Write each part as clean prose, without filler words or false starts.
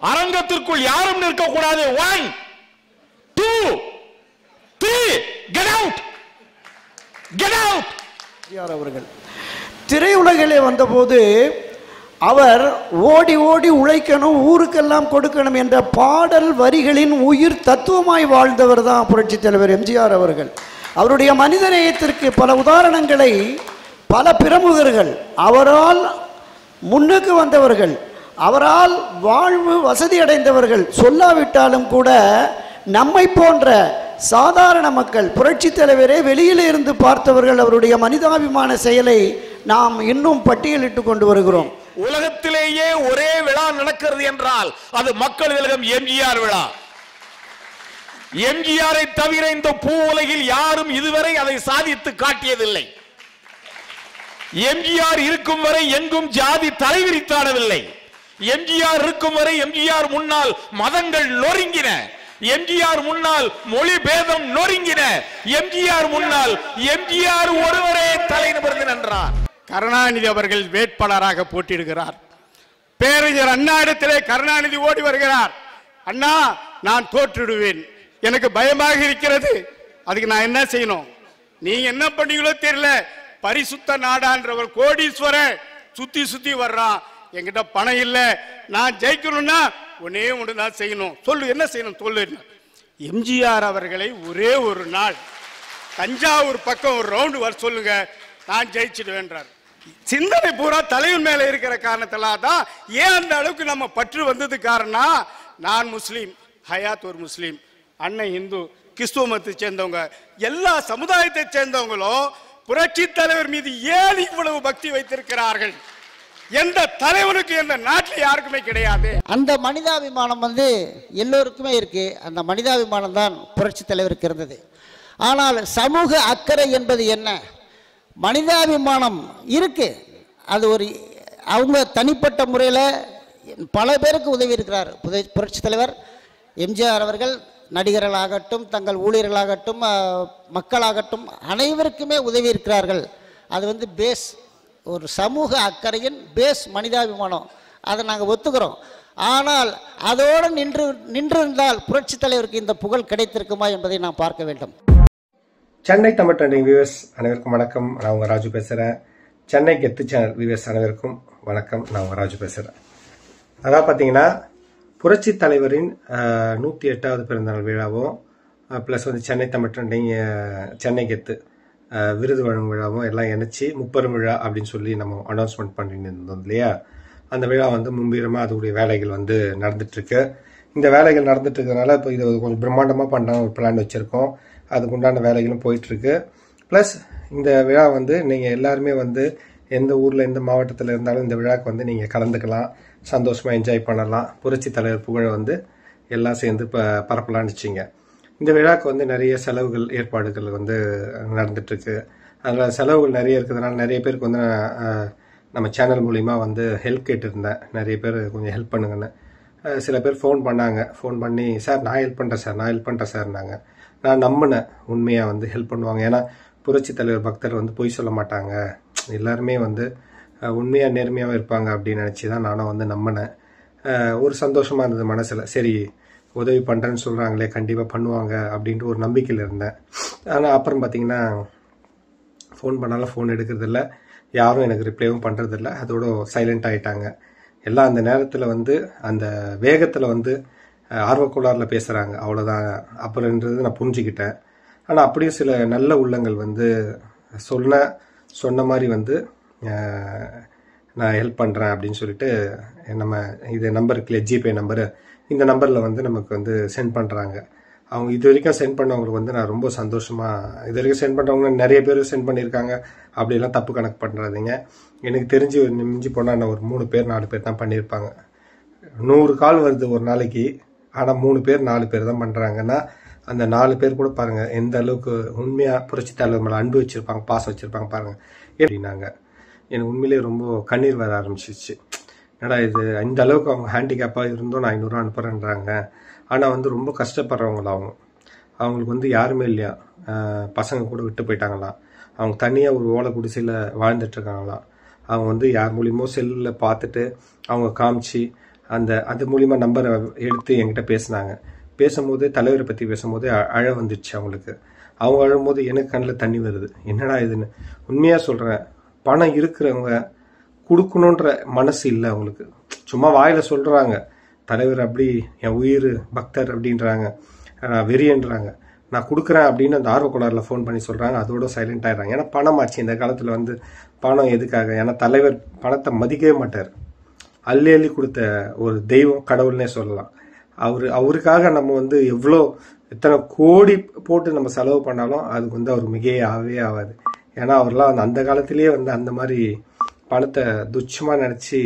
அரங்கத்திற்குள் யாரும் நிற்கக்கூடாது. 1 2 3 get out அவர்கள் திரையுலகிலே வந்தபோது அவர் ஓடி ஓடி உழைக்கணும், ஊருக்கெல்லாம் கொடுக்கணும் என்ற பாடல் வரிகளின் உயிர் தத்துவமாய் வாழ்ந்தவர் தான் புரட்சித் தலைவர் எம்ஜிஆர் அவர்கள். அவருடைய மனிதநேயத்திற்கு பல உதாரணங்களை பல பிரமுகர்கள், அவரால் முன்னுக்கு வந்தவர்கள், அவரால் வாழ்வு வசதி அடைந்தவர்கள் சொல்லாவிட்டாலும் கூட நம்மை போன்ற சாதாரண மக்கள் புரட்சித் தலைவரே வெளியிலே இருந்து பார்த்தவர்கள் அவருடைய மனிதாபிமான செயலை நாம் இன்னும் பட்டியலிட்டு கொண்டு வருகிறோம். உலகத்திலேயே ஒரே விழா நடக்கிறது என்றால் அது மக்கள் திலகம் எம்ஜிஆர் விழா. எம்ஜிஆரை தவிர இந்த பூ உலகில் யாரும் இதுவரை அதை சாதித்து காட்டியதில்லை. எம்ஜிஆர் இருக்கும் வரை எங்கும் ஜாதி தலைவிரித்தாடவில்லை. எம்ஜிஆர் இருக்கும் வரை எம்ஜிஆர் முன்னால் மதங்கள் நொறுங்கின. எம்ஜிஆர் முன்னால் மொழி பேதம் நொறுங்கின. எம்ஜிஆர் முன்னால் எம்ஜிஆர் ஒருவரே தலை நிமிர்ந்து நின்றார். கருணாநிதி அவர்கள் வேட்பாளராக போட்டியிடுகிறார். பேரறிஞர் அண்ணா இடத்திலே கருணாநிதி ஓடி வருகிறார். அண்ணா, நான் தோற்றுடுவேன், எனக்கு பயமாக இருக்கிறது, அதுக்கு நான் என்ன செய்யணும்? நீங்க என்ன பண்ணீங்களோ தெரியல, பரிசுத்த நாடான்றவர் கோடீஸ்வரர் சுத்தி சுத்தி வர்றான், என்கிட்ட பணம் இல்ல, நான் ஜெயிக்கணும்னா ஒன்னே ஒன்று தான் செய்யணும், சொல்லு, என்ன செய்யணும் சொல்லு. எம்ஜிஆர் அவர்களை ஒரே ஒரு நாள் தஞ்சாவூர் பக்கம் ஒரு ரவுண்டு வர சொல்லுங்க, நான் ஜெயிச்சிடுவேன்றார். சிந்தனை பூரா தலைவன் மேல இருக்கிற காரணத்தில தான் ஏன் அந்த அளவுக்கு நம்ம பற்று வந்தது காரணம். நான் முஸ்லீம், ஹயாத் ஒரு முஸ்லீம், அண்ணன் இந்து, கிறிஸ்துவ மதத்தை சேர்ந்தவங்க, எல்லா சமுதாயத்தை சேர்ந்தவங்களும் புரட்சி தலைவர் மீது ஏன் இவ்வளவு பக்தி வைத்திருக்கிறார்கள்? எந்த தலைவனுக்கு எந்த நாட்டில் யாருக்குமே கிடையாது. அந்த மனிதாபிமானம் எல்லோருக்குமே இருக்கு. அந்த மனிதாபிமானம் தான் புரட்சி தலைவருக்கு இருந்தது. ஆனால் சமூக அக்கறை என்பது என்ன? மனிதாபிமானம் இருக்கு, அது ஒரு அவங்க தனிப்பட்ட முறையில் பல பேருக்கு உதவி இருக்கிறார் புரட்சி தலைவர் எம்ஜிஆர் அவர்கள். நடிகர்களாகட்டும், தங்கள் ஊழியர்களாகட்டும், மக்களாகட்டும், அனைவருக்குமே உதவி இருக்கிறார்கள். அது பேஸ், ஒரு சமூக அக்கறையின் பேஸ் மனிதாபிமானம், அதை நாங்கள் ஒத்துக்கிறோம். ஆனால் அதோடு நின்றிருந்தால் புரட்சி தலைவருக்கு இந்த புகழ் கிடைத்திருக்குமா என்பதை நாம் பார்க்க வேண்டும். சென்னை தமிழ் ட்ரெண்டிங் வியூவர்ஸ் அனைவருக்கும் வணக்கம், நான் உங்க ராஜு பேசுறேன். சென்னை கெத்து சேனல் வியூவர்ஸ் அனைவருக்கும் வணக்கம், நான் உங்க ராஜு பேசுறேன். அதான் பாத்தீங்கன்னா புரட்சி தலைவரின் 108வது பிறந்தநாள் விழாவும் பிளஸ் சென்னை தமிழ் ட்ரெண்டிங் சென்னை கெத்து விருது வழங்கும் விழாவும் எல்லாம் இணைச்சி முப்பெரும் விழா அப்படின்னு சொல்லி நம்ம அனௌன்ஸ்மெண்ட் பண்ணிட்டு இருந்தோம் இல்லையா. அந்த விழா மும்பீரமா அதோடைய வேலைகள் நடந்துட்டு இருக்கு. இந்த வேலைகள் நடந்துட்டு இருக்கிறதுனால இப்போ இது கொஞ்சம் பிரம்மாண்டமா பண்ணலாம் ஒரு பிளான் வச்சிருக்கோம். அதுக்கு உண்டான வேலைகளும் போயிட்டு இருக்கு. பிளஸ் இந்த விழா நீங்க எல்லாருமே எந்த ஊர்ல எந்த மாவட்டத்தில் இருந்தாலும் இந்த விழாக்கு நீங்க கலந்துக்கலாம், சந்தோஷமா என்ஜாய் பண்ணலாம். புரட்சி தலைவர் புகழ எல்லாம் சேர்ந்து பரப்பலான்னு வச்சிங்க. இந்த விழாக்கு நிறைய செலவுகள் ஏற்பாடுகள் நடந்துட்டு இருக்கு. அதனால செலவுகள் நிறைய இருக்கிறதுனால நிறைய பேருக்கு நம்ம சேனல் மூலியமா ஹெல்ப் கேட்டிருந்தேன். நிறைய பேர் கொஞ்சம் ஹெல்ப் பண்ணுங்கன்னு. சில பேர் ஃபோன் பண்ணாங்க. ஃபோன் பண்ணி சார் நான் ஹெல்ப் பண்றேன் சார்னாங்க. நான் நம்பினேன் உண்மையா ஹெல்ப் பண்ணுவாங்க. ஏன்னா புரட்சி தலைவர் பக்தர் பொய் சொல்ல மாட்டாங்க, எல்லாருமே உண்மையா நேர்மையாவே இருப்பாங்க அப்படின்னு நினைச்சுதான் நானும் நம்பினேன். ஒரு சந்தோஷமா இருந்தது மனசுல. சரி, உதவி பண்றேன்னு சொல்றாங்களே, கண்டிப்பா பண்ணுவாங்க அப்படின்ட்டு ஒரு நம்பிக்கையில் இருந்தேன். ஆனா அப்புறம் பாத்தீங்கன்னா ஃபோன் பண்ணாலும் ஃபோன் எடுக்கிறது இல்லை, யாரும் எனக்கு ரிப்ளைவும் பண்றது இல்லை, அதோட சைலண்ட் ஆயிட்டாங்க எல்லாம். அந்த நேரத்துல அந்த வேகத்துல ஆர்வக்கோளாறுல பேசுறாங்க, அவ்வளவுதான். அப்புறம்ன்றது நான் புரிஞ்சுக்கிட்டேன். ஆனா அப்படியே சில நல்ல உள்ளங்கள் சொன்ன மாதிரி நான் ஹெல்ப் பண்றேன் அப்படின்னு சொல்லிட்டு நம்ம இது நம்பர் இருக்குல்ல, ஜிபே நம்பரு, இந்த நம்பர்ல நமக்கு சென்ட் பண்றாங்க. அவங்க இது வரைக்கும் சென்ட் பண்ணவங்களுக்கு நான் ரொம்ப சந்தோஷமா, இது வரைக்கும் சென்ட் பண்றவங்க நிறைய பேர் சென்ட் பண்ணியிருக்காங்க, அப்படியெல்லாம் தப்பு கணக்கு பண்றாதீங்க. எனக்கு தெரிஞ்சு மிஞ்சி போனா நான் ஒரு 3 பேர் 4 பேர் தான் பண்ணியிருப்பாங்க. 100 கால் வருது ஒரு நாளைக்கு, ஆனா 3 பேர் 4 பேர் தான் பண்றாங்கன்னா அந்த 4 பேர் கூட பாருங்க எந்த அளவுக்கு உண்மையா புரட்சி தலைவர் மேல அன்பு வச்சிருப்பாங்க, பாசம் வச்சிருப்பாங்க பாருங்க அப்படின்னாங்க. எனக்கு உண்மையிலேயே ரொம்ப கண்ணீர் வர ஆரம்பிச்சிருச்சு. என்னடா இது, இந்த அளவுக்கு அவங்க ஹேண்டிகேப்பா இருந்தும் நான் 500 அனுப்புறேன்றாங்க. ஆனா ரொம்ப கஷ்டப்படுறவங்களா அவங்களுக்கு யாருமே இல்லையா, பசங்க கூட விட்டு போயிட்டாங்களாம். அவங்க தனியா ஒரு ஓலை குடிசையில வாழ்ந்துட்டு இருக்காங்களாம். அவங்க யார் மூலியமோ செல்லுல பார்த்துட்டு அவங்க காமிச்சு அது மூலிமா நம்பரை எடுத்து என்கிட்ட பேசினாங்க. பேசும்போது தலைவரை பற்றி பேசும்போது அழ வந்துடுச்சு அவங்களுக்கு. அவங்க அழும்போது எனக்கு கண்ணில் தண்ணி வருது. என்னடா இதுன்னு உண்மையாக சொல்கிறேன். பணம் இருக்கிறவங்க கொடுக்கணுன்ற மனசு இல்லை அவங்களுக்கு. சும்மா வாயில் சொல்கிறாங்க தலைவர் அப்படி என் உயிர் பக்தர் அப்படின்றாங்க, வெறியன்றாங்க. நான் கொடுக்குறேன் அப்படின்னு அந்த ஆர்வக்கோளாறில் ஃபோன் பண்ணி சொல்கிறாங்க. அதோட சைலண்ட் ஆகிடுறாங்க. ஏன்னா பணமாச்சு இந்த காலத்தில் வந்து பணம் எதுக்காக? ஏன்னா தலைவர் பணத்தை மதிக்கவே மாட்டார். அள்ளி அள்ளி கொடுத்த ஒரு தெய்வம், கடவுள்னே சொல்லலாம். அவருக்காக நம்ம வந்து எத்தனை கோடி போட்டு நம்ம செலவு பண்ணாலும் அதுக்கு வந்து அவர் மிகையே ஆகவே ஆகாது. ஏன்னா அவர்லாம் அந்த காலத்திலேயே வந்து அந்த மாதிரி பணத்தை துச்சமாக நினச்சி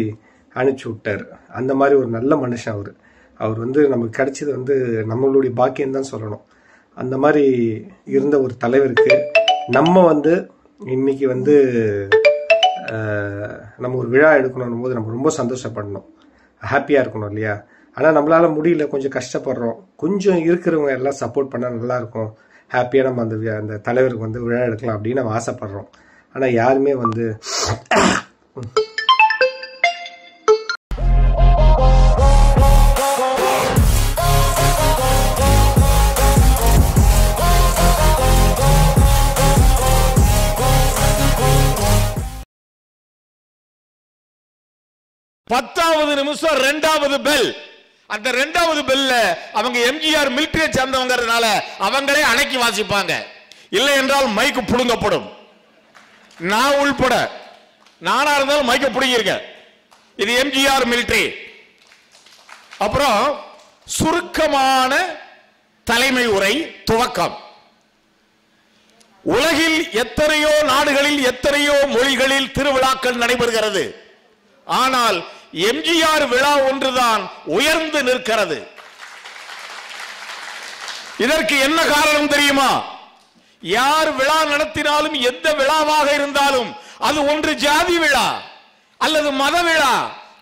அனுப்பிச்சி விட்டார். அந்த மாதிரி ஒரு நல்ல மனுஷன் அவர் வந்து நமக்கு கிடைச்சது வந்து நம்மளுடைய பாக்கியம்தான் சொல்லணும். அந்த மாதிரி இருந்த ஒரு தலைவருக்கு நம்ம வந்து இன்னைக்கு வந்து நம்ம ஒரு விழா எடுக்கணும் போது நம்ம ரொம்ப சந்தோஷப்படணும், ஹாப்பியாக இருக்கணும் இல்லையா? ஆனால் நம்மளால முடியல, கொஞ்சம் கஷ்டப்படுறோம். கொஞ்சம் இருக்கிறவங்க எல்லாம் சப்போர்ட் பண்ணால் நல்லாயிருக்கும், ஹாப்பியாக நம்ம அந்த தலைவருக்கு வந்து விழா எடுக்கலாம் அப்படின்னு நம்ம ஆசைப்படுறோம். ஆனால் யாருமே வந்து பத்தாவது நிமிஷம் 2வது பெல். அந்த 2வது பெல்ல அவங்க எம்ஜிஆர் மிலிட்டரியை சேர்ந்தவங்கிறதுனால அவங்களே அடக்கி வாசிப்பாங்க. இல்லை என்றால் மைக்கு புடுங்கப்படும். நான் உள்பட நானா இருந்தாலும் மைக்க புடுங்கிருக்கேன். இது எம்ஜிஆர் மிலிட்டரி. அப்புறம் சுருக்கமான தலைமை உரை துவக்கம். உலகில் எத்தனையோ நாடுகளில் எத்தனையோ மொழிகளில் திருவிழாக்கள் நடைபெறுகிறது. ஆனால் எம்ஜிஆர் விழா ஒன்றுதான் உயர்ந்து நிற்கிறது. இதற்கு என்ன காரணம் தெரியுமா? யார் விழா நடத்தினாலும் எந்த விழாவாக இருந்தாலும் அது ஒன்று ஜாதி விழா அல்லது மத விழா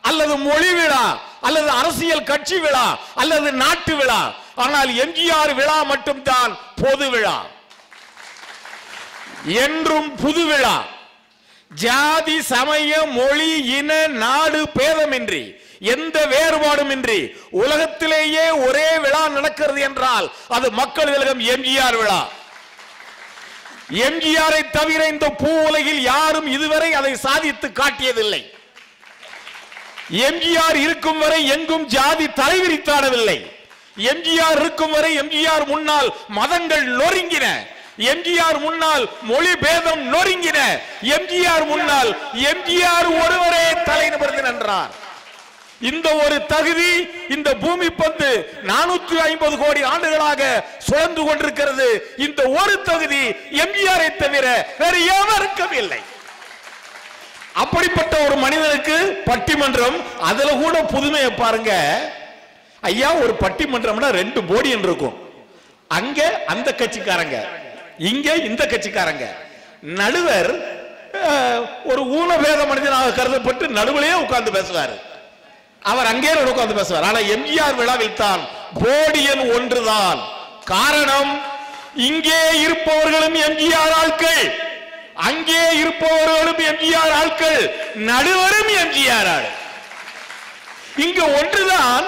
அல்லது மொழி விழா அல்லது அரசியல் கட்சி விழா அல்லது நாட்டு விழா. ஆனால் எம்ஜிஆர் விழா மட்டும்தான் பொது விழா, என்றும் புது விழா. ஜாதி சமய மொழி இன நாடு பேதமின்றி எந்த வேறுபாடும் இன்றி உலகத்திலேயே ஒரே விழா நடக்கிறது என்றால் அது மக்கள் திலகம் எம்ஜிஆர் விழா. எம்ஜிஆரை தவிர இந்த பூ உலகில் யாரும் இதுவரை அதை சாதித்து காட்டியதில்லை. எம்ஜிஆர் இருக்கும் வரை எங்கும் ஜாதி தலைவிரித்தாடவில்லை. எம்ஜிஆர் இருக்கும் வரை எம்ஜிஆர் முன்னால் மதங்கள் நொறுங்கின. எம்ஜிஆர் முன்னால் மொழி பேதம் நொறுங்கின. எம்ஜிஆர் முன்னால் எம்ஜிஆர் ஒருவரே தலை நிமிர்ந்து நின்றார். இந்த ஒரு தகுதி இந்த பூமி பந்து 450 கோடி ஆண்டுகளாக சுழந்து கொண்டிருக்கிறது. இந்த ஒரு தகுதி எம்ஜிஆரை தவிர வேறு எவருக்கும் இல்லை. அப்படிப்பட்ட ஒரு மனிதனுக்கு பட்டிமன்றம், அதுல கூட புதுமையை பாருங்க ஐயா. ஒரு பட்டிமன்றம்னா 2 போடியன் இருக்கும். அங்க அந்த கட்சிக்காரங்க, இங்க இந்த கட்சிக்காரங்க. நடுவர் ஒரு ஊனபேத மனிதனாக கருதப்பட்டு நடுவிலேயே உட்கார்ந்து பேசுவார். அவர் அங்கே உட்கார்ந்து பேசுவார். ஆனா எம்ஜிஆர் விழாவில் தான் போடியன் ஒன்றுதான். காரணம், இங்கே இருப்பவர்களும் எம்ஜிஆர் ஆட்கள், அங்கே இருப்பவர்களும் எம்ஜிஆர் ஆட்கள், நடுவரும் எம்ஜிஆர் ஆள். இங்க ஒன்றுதான்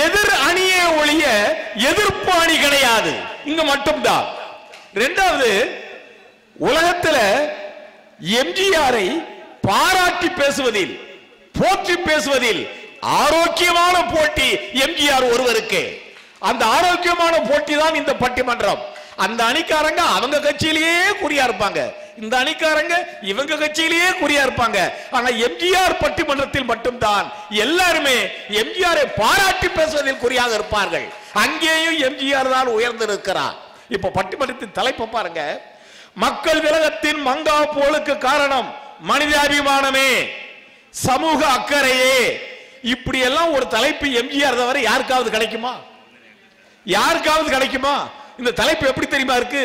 எதிர் அணியே ஒழிய எதிர்ப்பு அணி கிடையாது. இங்க மட்டும்தான். 2வது, உலகத்தில் எம்ஜிஆரை பாராட்டி பேசுவதில் போற்றி பேசுவதில் ஆரோக்கியமான போட்டி எம்ஜிஆர் ஒருவருக்கு. அந்த ஆரோக்கியமான போட்டி தான் இந்த பட்டிமன்றம். அந்த அணிக்காரங்க அவங்க கட்சியிலேயே குறியா இருப்பாங்க, இந்த அணிக்காரங்க இவங்க கட்சியிலேயே குறியா இருப்பாங்க. ஆனா எம்ஜிஆர் பட்டிமன்றத்தில் மட்டும்தான் எல்லாருமே எம்ஜிஆரை பாராட்டி பேசுவதில் குறியாக இருப்பார்கள். அங்கேயும் எம்ஜிஆர் தான் உயர்ந்து இருக்கிறார். இப்ப பட்டிமன்றத்தின் தலைப்பு பாருங்க. மக்கள் திலகத்தின் மங்கா போலுக்கு காரணம் மனிதாபிமானமே, சமூக அக்கறையே. இப்படி எல்லாம் ஒரு தலைப்பு எம்ஜிஆர் தவிர யாருக்காவது கிடைக்குமா? யாருக்காவது கிடைக்குமா? இந்த தலைப்பு எப்படி தெரியுமா இருக்கு?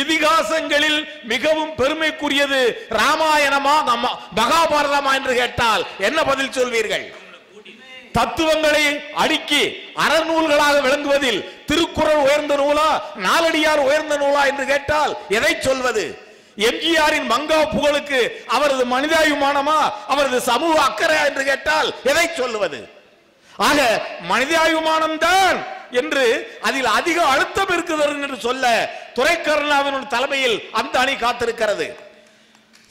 இதிகாசங்களில் மிகவும் பெருமைக்குரியது ராமாயணமா மகாபாரதமா என்று கேட்டால் என்ன பதில் சொல்வீர்கள்? தத்துவங்களை அடுக்கி அறநூல்களாக விளங்குவதில் திருக்குறள் உயர்ந்த நூலா, நாலடியார் உயர்ந்த நூலா என்று கேட்டால் எதை சொல்வது? எம்ஜிஆரின் மங்கா புகழுக்கு அவரது மனிதாபிமானமா, அவரது சமூக அக்கறை என்று கேட்டால் எதை சொல்லுவது? ஆக மனிதாபிமானம் தான் என்று அதில் அதிக அழுத்தம் இருக்குது என்று சொல்ல துரை கருணாவின் தலைமையில் அந்த அணி காத்திருக்கிறது.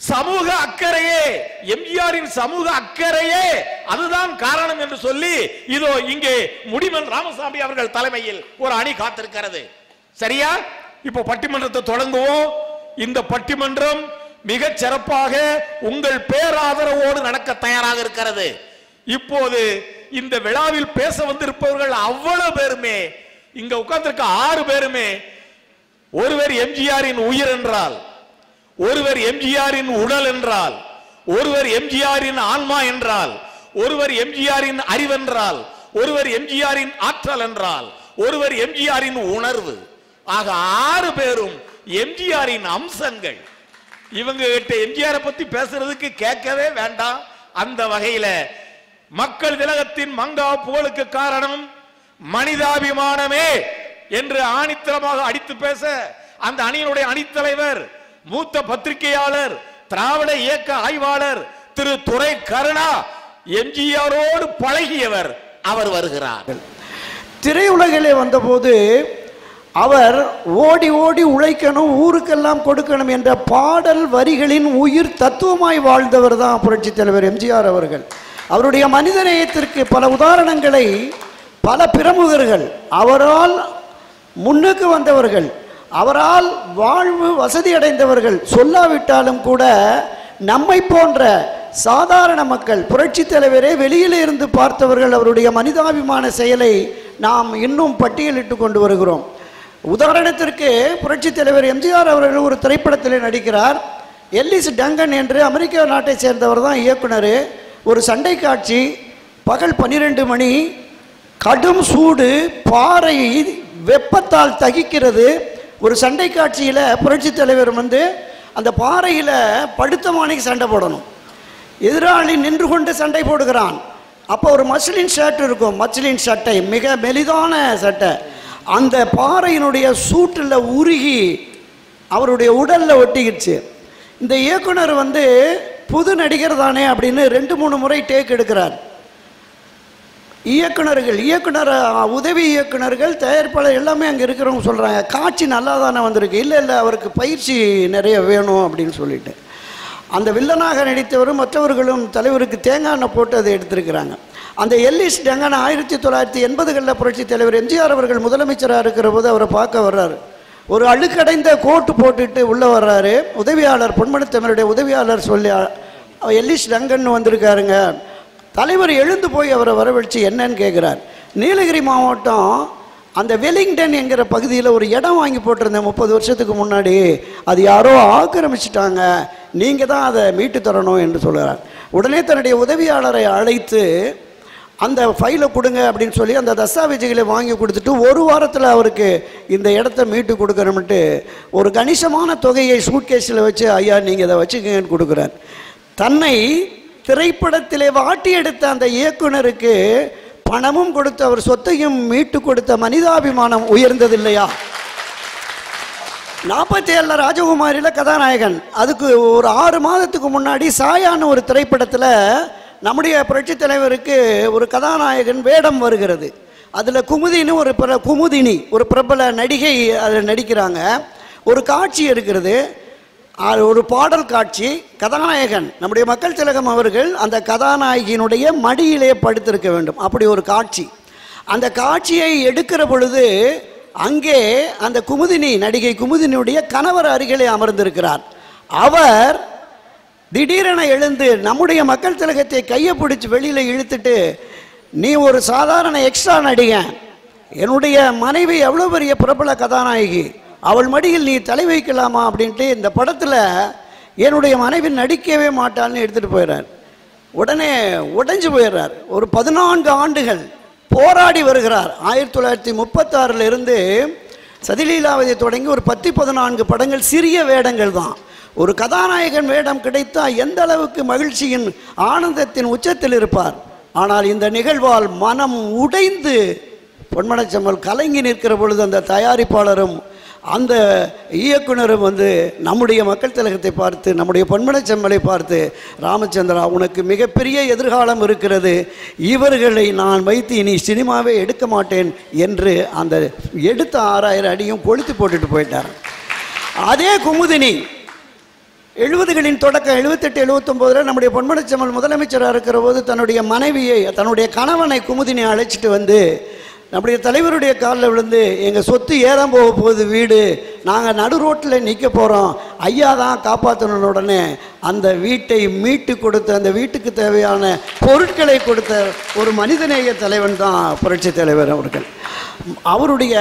சமூக அக்கறையே, எம்ஜிஆரின் சமூக அக்கறையே அதுதான் காரணம் என்று சொல்லி இதோ இங்கே முடிமன் ராமசாமி அவர்கள் தலைமையில் ஒரு அணி காத்திருக்கிறது. சரியா? இப்போ பட்டிமன்றத்தை தொடங்குவோம். இந்த பட்டிமன்றம் மிக சிறப்பாக உங்கள் பேராதரவோடு நடக்க தயாராக இருக்கிறது. இப்போது இந்த விழாவில் பேச வந்திருப்பவர்கள் அவ்வளவு பேருமே, இங்க உட்கார்ந்திருக்க 6 பேருமே ஒருவர் எம்ஜிஆரின் உயிர் என்றால், ஒருவர் எம்ஜிஆரின் உடல் என்றால், ஒருவர் எம்ஜிஆரின் ஆன்மா என்றால், ஒருவர் எம்ஜிஆரின் அறிவென்றால், ஒருவர் எம்ஜிஆரின் ஆற்றல் என்றால், ஒருவர் எம்ஜிஆரின் உணர்வு. ஆக 6 பேரும் எம்ஜிஆரின் அம்சங்கள். இவங்க கிட்ட எம்ஜிஆரை பத்தி பேசுறதுக்கு கேட்கவே வேண்டாம். அந்த வகையில மக்கள் திலகத்தின் மங்கா புகழுக்கு காரணம் மனிதாபிமானமே என்று ஆணித்தரமாக அடித்து பேச அந்த அணியினுடைய அணித்தலைவர், மூத்த பத்திரிகையாளர், திராவிட இயக்க ஆய்வாளர் திரு துரை கருணா, எம்ஜிஆரோடு பழகியவர், அவர் வருகிறார். திரையுலகிலே வந்தபோது அவர் ஓடி ஓடி உழைக்கணும், ஊருக்கெல்லாம் கொடுக்கணும் என்ற பாடல் வரிகளின் உயிர் தத்துவமாய் வாழ்ந்தவர் தான் புரட்சி தலைவர் எம்ஜிஆர் அவர்கள். அவருடைய மனிதநேயத்திற்கு பல உதாரணங்களை பல பிரமுகர்கள், அவரால் முன்னுக்கு வந்தவர்கள், அவரால் வாழ்வு வசதி அடைந்தவர்கள் சொல்லாவிட்டாலும் கூட நம்மை போன்ற சாதாரண மக்கள், புரட்சி தலைவரே வெளியிலே இருந்து பார்த்தவர்கள் அவருடைய மனிதாபிமான செயலை நாம் இன்னும் பட்டியலிட்டு கொண்டு வருகிறோம். உதாரணத்திற்கு புரட்சி தலைவர் எம்ஜிஆர் அவர்கள் ஒரு திரைப்படத்தில் நடிக்கிறார். எல்லிஸ் டங்கன் என்று அமெரிக்கா நாட்டை சேர்ந்தவர் தான் இயக்குனர். ஒரு சண்டை காட்சி, பகல் 12 மணி, கடும் சூடு, பாறை வெப்பத்தால் தகிக்கிறது. ஒரு சண்டை காட்சியில் புரட்சி தலைவர் அந்த பாறையில் படுத்த மாணிக்கு சண்டை போடணும். எதிராளி நின்று கொண்டு சண்டை போடுகிறான். அப்போ ஒரு மஸ்லின் ஷர்ட் இருக்கும், மஸ்லின் சட்டை, மிக மெலிதான சட்டை, அந்த பாறையினுடைய சூட்டில் உருகி அவருடைய உடலில் ஒட்டிக்கிடுச்சு. இந்த இயக்குனர் புது நடிகர் தானே அப்படின்னு 2-3 முறை டேக் எடுக்கிறார். இயக்குனர் உதவி இயக்குனர்கள், தயாரிப்பாளர் எல்லாமே அங்கே இருக்கிறவங்க சொல்கிறாங்க, காட்சி நல்லா தானே வந்திருக்கு. இல்லை அவருக்கு பயிற்சி நிறைய வேணும் அப்படின்னு சொல்லிட்டு அந்த வில்லனாக நடித்தவரும் மற்றவர்களும் தலைவருக்கு தேங்காய் எண்ணெய் போட்டு அதை எடுத்திருக்கிறாங்க. அந்த எல்லிஸ் டங்கன் 1980களில் புரட்சி தலைவர் எம்ஜிஆர் அவர்கள் முதலமைச்சராக இருக்கிற போது அவரை பார்க்க வர்றாரு. ஒரு அழுக்கடைந்த கோட்டு போட்டுட்டு உள்ளே வர்றாரு. உதவியாளர், பொன்மனத்தமிழுடைய உதவியாளர் சொல்லி, எல்லிஸ் டங்கன் வந்திருக்காருங்க. தலைவர் எழுந்து போய் அவரை வரவழைச்சு என்னன்னு கேட்குறார். நீலகிரி மாவட்டம் அந்த வெலிங்டன் என்கிற பகுதியில் ஒரு இடம் வாங்கி போட்டிருந்தேன் 30 வருஷத்துக்கு முன்னாடி, அது யாரோ ஆக்கிரமிச்சிட்டாங்க, நீங்கள் தான் அதை மீட்டு தரணும் என்று சொல்கிறார். உடனே தன்னுடைய உதவியாளரை அழைத்து அந்த ஃபைலை கொடுங்க அப்படின்னு சொல்லி அந்த தஸ்தாவேஜுகளை வாங்கி கொடுத்துட்டு 1 வாரத்தில் அவருக்கு இந்த இடத்த மீட்டு கொடுக்கணும்ட்டு ஒரு கணிசமான தொகையை சூட்கேஸில் வச்சு, ஐயா நீங்கள் இதை வச்சுக்கங்கன்னு கொடுக்குறார். தன்னை திரைப்படத்திலே வாட்டி எடுத்த அந்த இயக்குனருக்கு பணமும் கொடுத்து அவர் சொத்தையும் மீட்டு கொடுத்த மனிதாபிமானம் உயர்ந்தது இல்லையா? 47 ராஜகுமாரியில் கதாநாயகன். அதுக்கு ஒரு 6 மாதத்துக்கு முன்னாடி சாயான்னு ஒரு திரைப்படத்தில் நம்முடைய புரட்சி தலைவருக்கு ஒரு கதாநாயகன் வேடம் வருகிறது. அதில் குமுதின்னு குமுதினி ஒரு பிரபல நடிகை அதில் நடிக்கிறாங்க. ஒரு காட்சி இருக்கிறது, ஒரு பாடல் காட்சி. கதாநாயகன் நம்முடைய மக்கள் திலகம் அவர்கள் அந்த கதாநாயகியினுடைய மடியிலே படுத்திருக்க வேண்டும், அப்படி ஒரு காட்சி. அந்த காட்சியை எடுக்கிற பொழுது அங்கே அந்த குமுதினி, நடிகை குமுதினியுடைய கணவர் அருகிலே அமர்ந்திருக்கிறார். அவர் திடீரென எழுந்து நம்முடைய மக்கள் திலகத்தை கையை பிடிச்சி வெளியில் இழுத்துட்டு, நீ ஒரு சாதாரண எக்ஸ்ட்ரா நடிகன், என்னுடைய மனைவி எவ்வளோ பெரிய பிரபல கதாநாயகி, அவள் மடியில் நீ தலை வைக்கலாமா அப்படின்ட்டு இந்த படத்தில் என்னுடைய மனைவி நடிக்கவே மாட்டாள்னு எடுத்துகிட்டு போயிடுறார். உடனே உடைஞ்சு போயிடுறார். ஒரு 14 ஆண்டுகள் போராடி வருகிறார். 1936 இருந்து சதிலீலாவதி தொடங்கி ஒரு 10-14 படங்கள் சிறிய வேடங்கள் தான். ஒரு கதாநாயகன் வேடம் கிடைத்தால் எந்த அளவுக்கு மகிழ்ச்சியின் ஆனந்தத்தின் உச்சத்தில் இருப்பார். ஆனால் இந்த நிகழ்வால் மனம் உடைந்து பொன்மனச்செம்மல் கலங்கி நிற்கிற பொழுது அந்த தயாரிப்பாளரும் அந்த இயக்குனரும் வந்து நம்முடைய மக்கள் திலகத்தை பார்த்து, நம்முடைய பொன்மனச் செம்மலை பார்த்து, ராமச்சந்திரா உனக்கு மிகப்பெரிய எதிர்காலம் இருக்கிறது, இவர்களை நான் வைத்து இனி சினிமாவே எடுக்க மாட்டேன் என்று அந்த எடுத்த 6000 அடியும் கொளுத்து போட்டுட்டு போயிட்டார். அதே குமுதினி 70களின் தொடக்கம் 78 79 நம்முடைய பொன்மனச் செம்மல் முதலமைச்சராக இருக்கிற போது தன்னுடைய மனைவியை, தன்னுடைய கணவனை குமுதினி அழைச்சிட்டு வந்து நம்முடைய தலைவருடைய காலில் விழுந்து, எங்கள் சொத்து ஏறாம போக போகுது, வீடு நாங்கள் நடு ரோட்டில் நிற்க போகிறோம், ஐயா தான் காப்பாற்றணும். உடனே அந்த வீட்டை மீட்டு கொடுத்த, அந்த வீட்டுக்கு தேவையான பொருட்களை கொடுத்த ஒரு மனிதநேய தலைவன் தான் புரட்சி தலைவர் அவர்கள். அவருடைய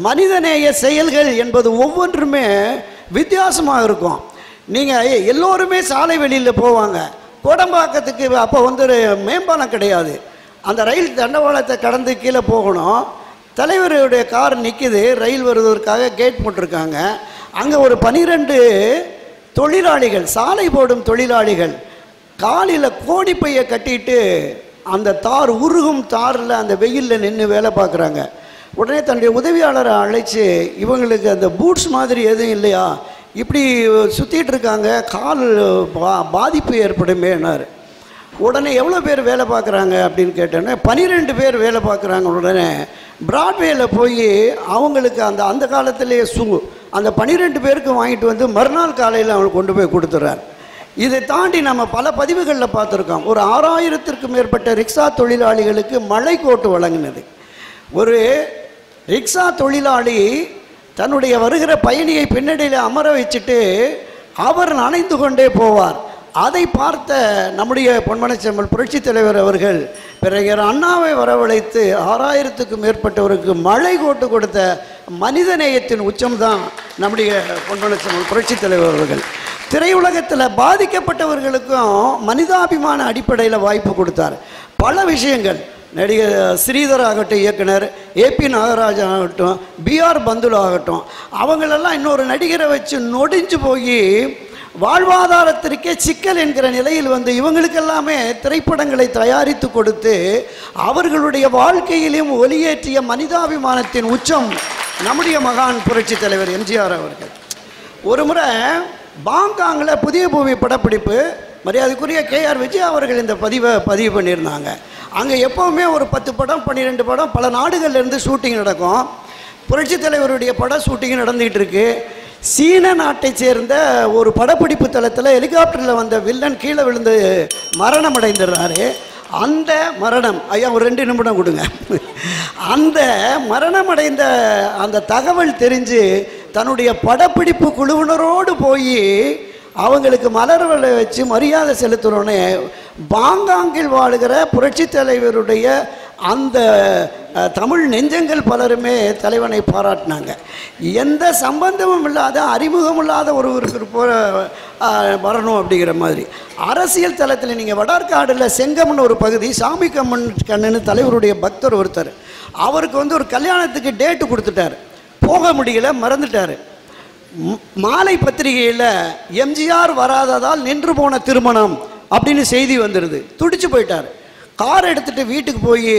மனிதநேய செயல்கள் என்பது ஒவ்வொன்றுமே வித்தியாசமாக இருக்கும். நீங்கள் எல்லோருமே சாலை வெளியில் போவாங்க. கோடம்பாக்கத்துக்கு அப்போ வந்து மேம்பாலம் கிடையாது. அந்த ரயில் தண்டவாளத்தை கடந்து கீழே போகணும். தலைவருடைய கார் நிற்கிது, ரயில் வருவதற்காக கேட் போட்டிருக்காங்க. அங்கே ஒரு 12 தொழிலாளிகள், சாலை போடும் தொழிலாளிகள் காலில் கோடிப்பையை கட்டிட்டு அந்த தார் உருகும் தாரில் அந்த வெயிலில் நின்று வேலை பார்க்குறாங்க. உடனே தன்னுடைய உதவியாளரை அழைச்சி, இவங்களுக்கு அந்த பூட்ஸ் மாதிரி எதுவும் இல்லையா, இப்படி சுற்றிட்டு இருக்காங்க, கால் பாதிப்பு ஏற்படுமேனார். உடனே எவ்வளோ பேர் வேலை பார்க்குறாங்க அப்படின்னு கேட்டேன்னா 12 பேர் வேலை பார்க்குறாங்க. உடனே பிராட்வேயில் போய் அவங்களுக்கு அந்த காலத்திலேயே அந்த 12 பேருக்கு வாங்கிட்டு வந்து மறுநாள் காலையில் அவங்களுக்கு கொண்டு போய் கொடுத்துட்றார். இதை தாண்டி நம்ம பல பதிவுகளில் பார்த்துருக்கோம். ஒரு 6000த்திற்கும் மேற்பட்ட ரிக்ஷா தொழிலாளிகளுக்கு மழை கோட்டு வழங்கினது. ஒரு ரிக்ஷா தொழிலாளி தன்னுடைய வருகிற பயணியை பின்னணியில் அமர வச்சுட்டு அவர் நனைந்து கொண்டே போவார். அதை பார்த்த நம்முடைய பொன்மனச் செம்மல் புரட்சி தலைவர் அவர்கள் பிறகு அண்ணாவை வரவழைத்து 6000த்துக்கும் மேற்பட்டவருக்கு மழை கோட்டு கொடுத்த மனிதநேயத்தின் உச்சம்தான் நம்முடைய பொன்மனச் செம்மல் புரட்சி தலைவர் அவர்கள். திரையுலகத்தில் பாதிக்கப்பட்டவர்களுக்கும் மனிதாபிமான அடிப்படையில் வாய்ப்பு கொடுத்தார். பல விஷயங்கள், நடிகர் ஸ்ரீதர் ஆகட்டும், இயக்குனர் ஏபி நாகராஜ் ஆகட்டும், பிஆர் பந்துலு ஆகட்டும், அவங்களெல்லாம் இன்னொரு நடிகரை வச்சு நொடிஞ்சு போய் வாழ்வாதாரத்திற்கே சிக்கல் என்கிற நிலையில் வந்து இவங்களுக்கெல்லாமே திரைப்படங்களை தயாரித்து கொடுத்து அவர்களுடைய வாழ்க்கையிலும் ஒளியேற்றிய மனிதாபிமானத்தின் உச்சம் நம்முடைய மகான் புரட்சி தலைவர் எம்ஜிஆர் அவர்கள். ஒரு முறை பாங்காங்கில் புதிய பூமி படப்பிடிப்பு, மரியாதைக்குரிய KR விஜயா அவர்கள் இந்த பதிவு பண்ணியிருந்தாங்க. அங்கே எப்போவுமே ஒரு 10 படம் 12 படம் பல நாடுகள்லேருந்து ஷூட்டிங் நடக்கும். புரட்சி தலைவருடைய படம் ஷூட்டிங் நடந்துகிட்டு இருக்கு. சீன நாட்டை சேர்ந்த ஒரு படப்பிடிப்பு தளத்தில் ஹெலிகாப்டரில் வந்த வில்லன் கீழே விழுந்து மரணம் அடைந்துடுறாரு. அந்த மரணம், ஐயா ஒரு 2 நிமிடம் கொடுங்க, அந்த மரணம் அடைந்த அந்த தகவல் தெரிஞ்சு தன்னுடைய படப்பிடிப்பு குழுவினரோடு போய் அவங்களுக்கு மலர்வலை வச்சு மரியாதை செலுத்தணுன்னே பாங்காங்கில் வாழுகிற புரட்சி தலைவருடைய அந்த தமிழ் நெஞ்சங்கள் பலருமே தலைவனை பாராட்டினாங்க. எந்த சம்பந்தமும் இல்லாத, அறிமுகம் இல்லாத ஒருவருக்கு வரணும் அப்படிங்கிற மாதிரி. அரசியல் தளத்தில் நீங்கள் வடார்காடில் செங்கம்னு ஒரு பகுதி, சாமி கண்ணுன்னு தலைவருடைய பக்தர் ஒருத்தர், அவருக்கு வந்து ஒரு கல்யாணத்துக்கு டேட்டு கொடுத்துட்டார், போக முடியல, மறந்துட்டார். மாலை பத்திரிகையில் எம்ஜிஆர் வராததால் நின்று போன திருமணம் அப்படின்னு செய்தி வந்துடுது. துடிச்சு போயிட்டார். கார் எடுத்துகிட்டு வீட்டுக்கு போய்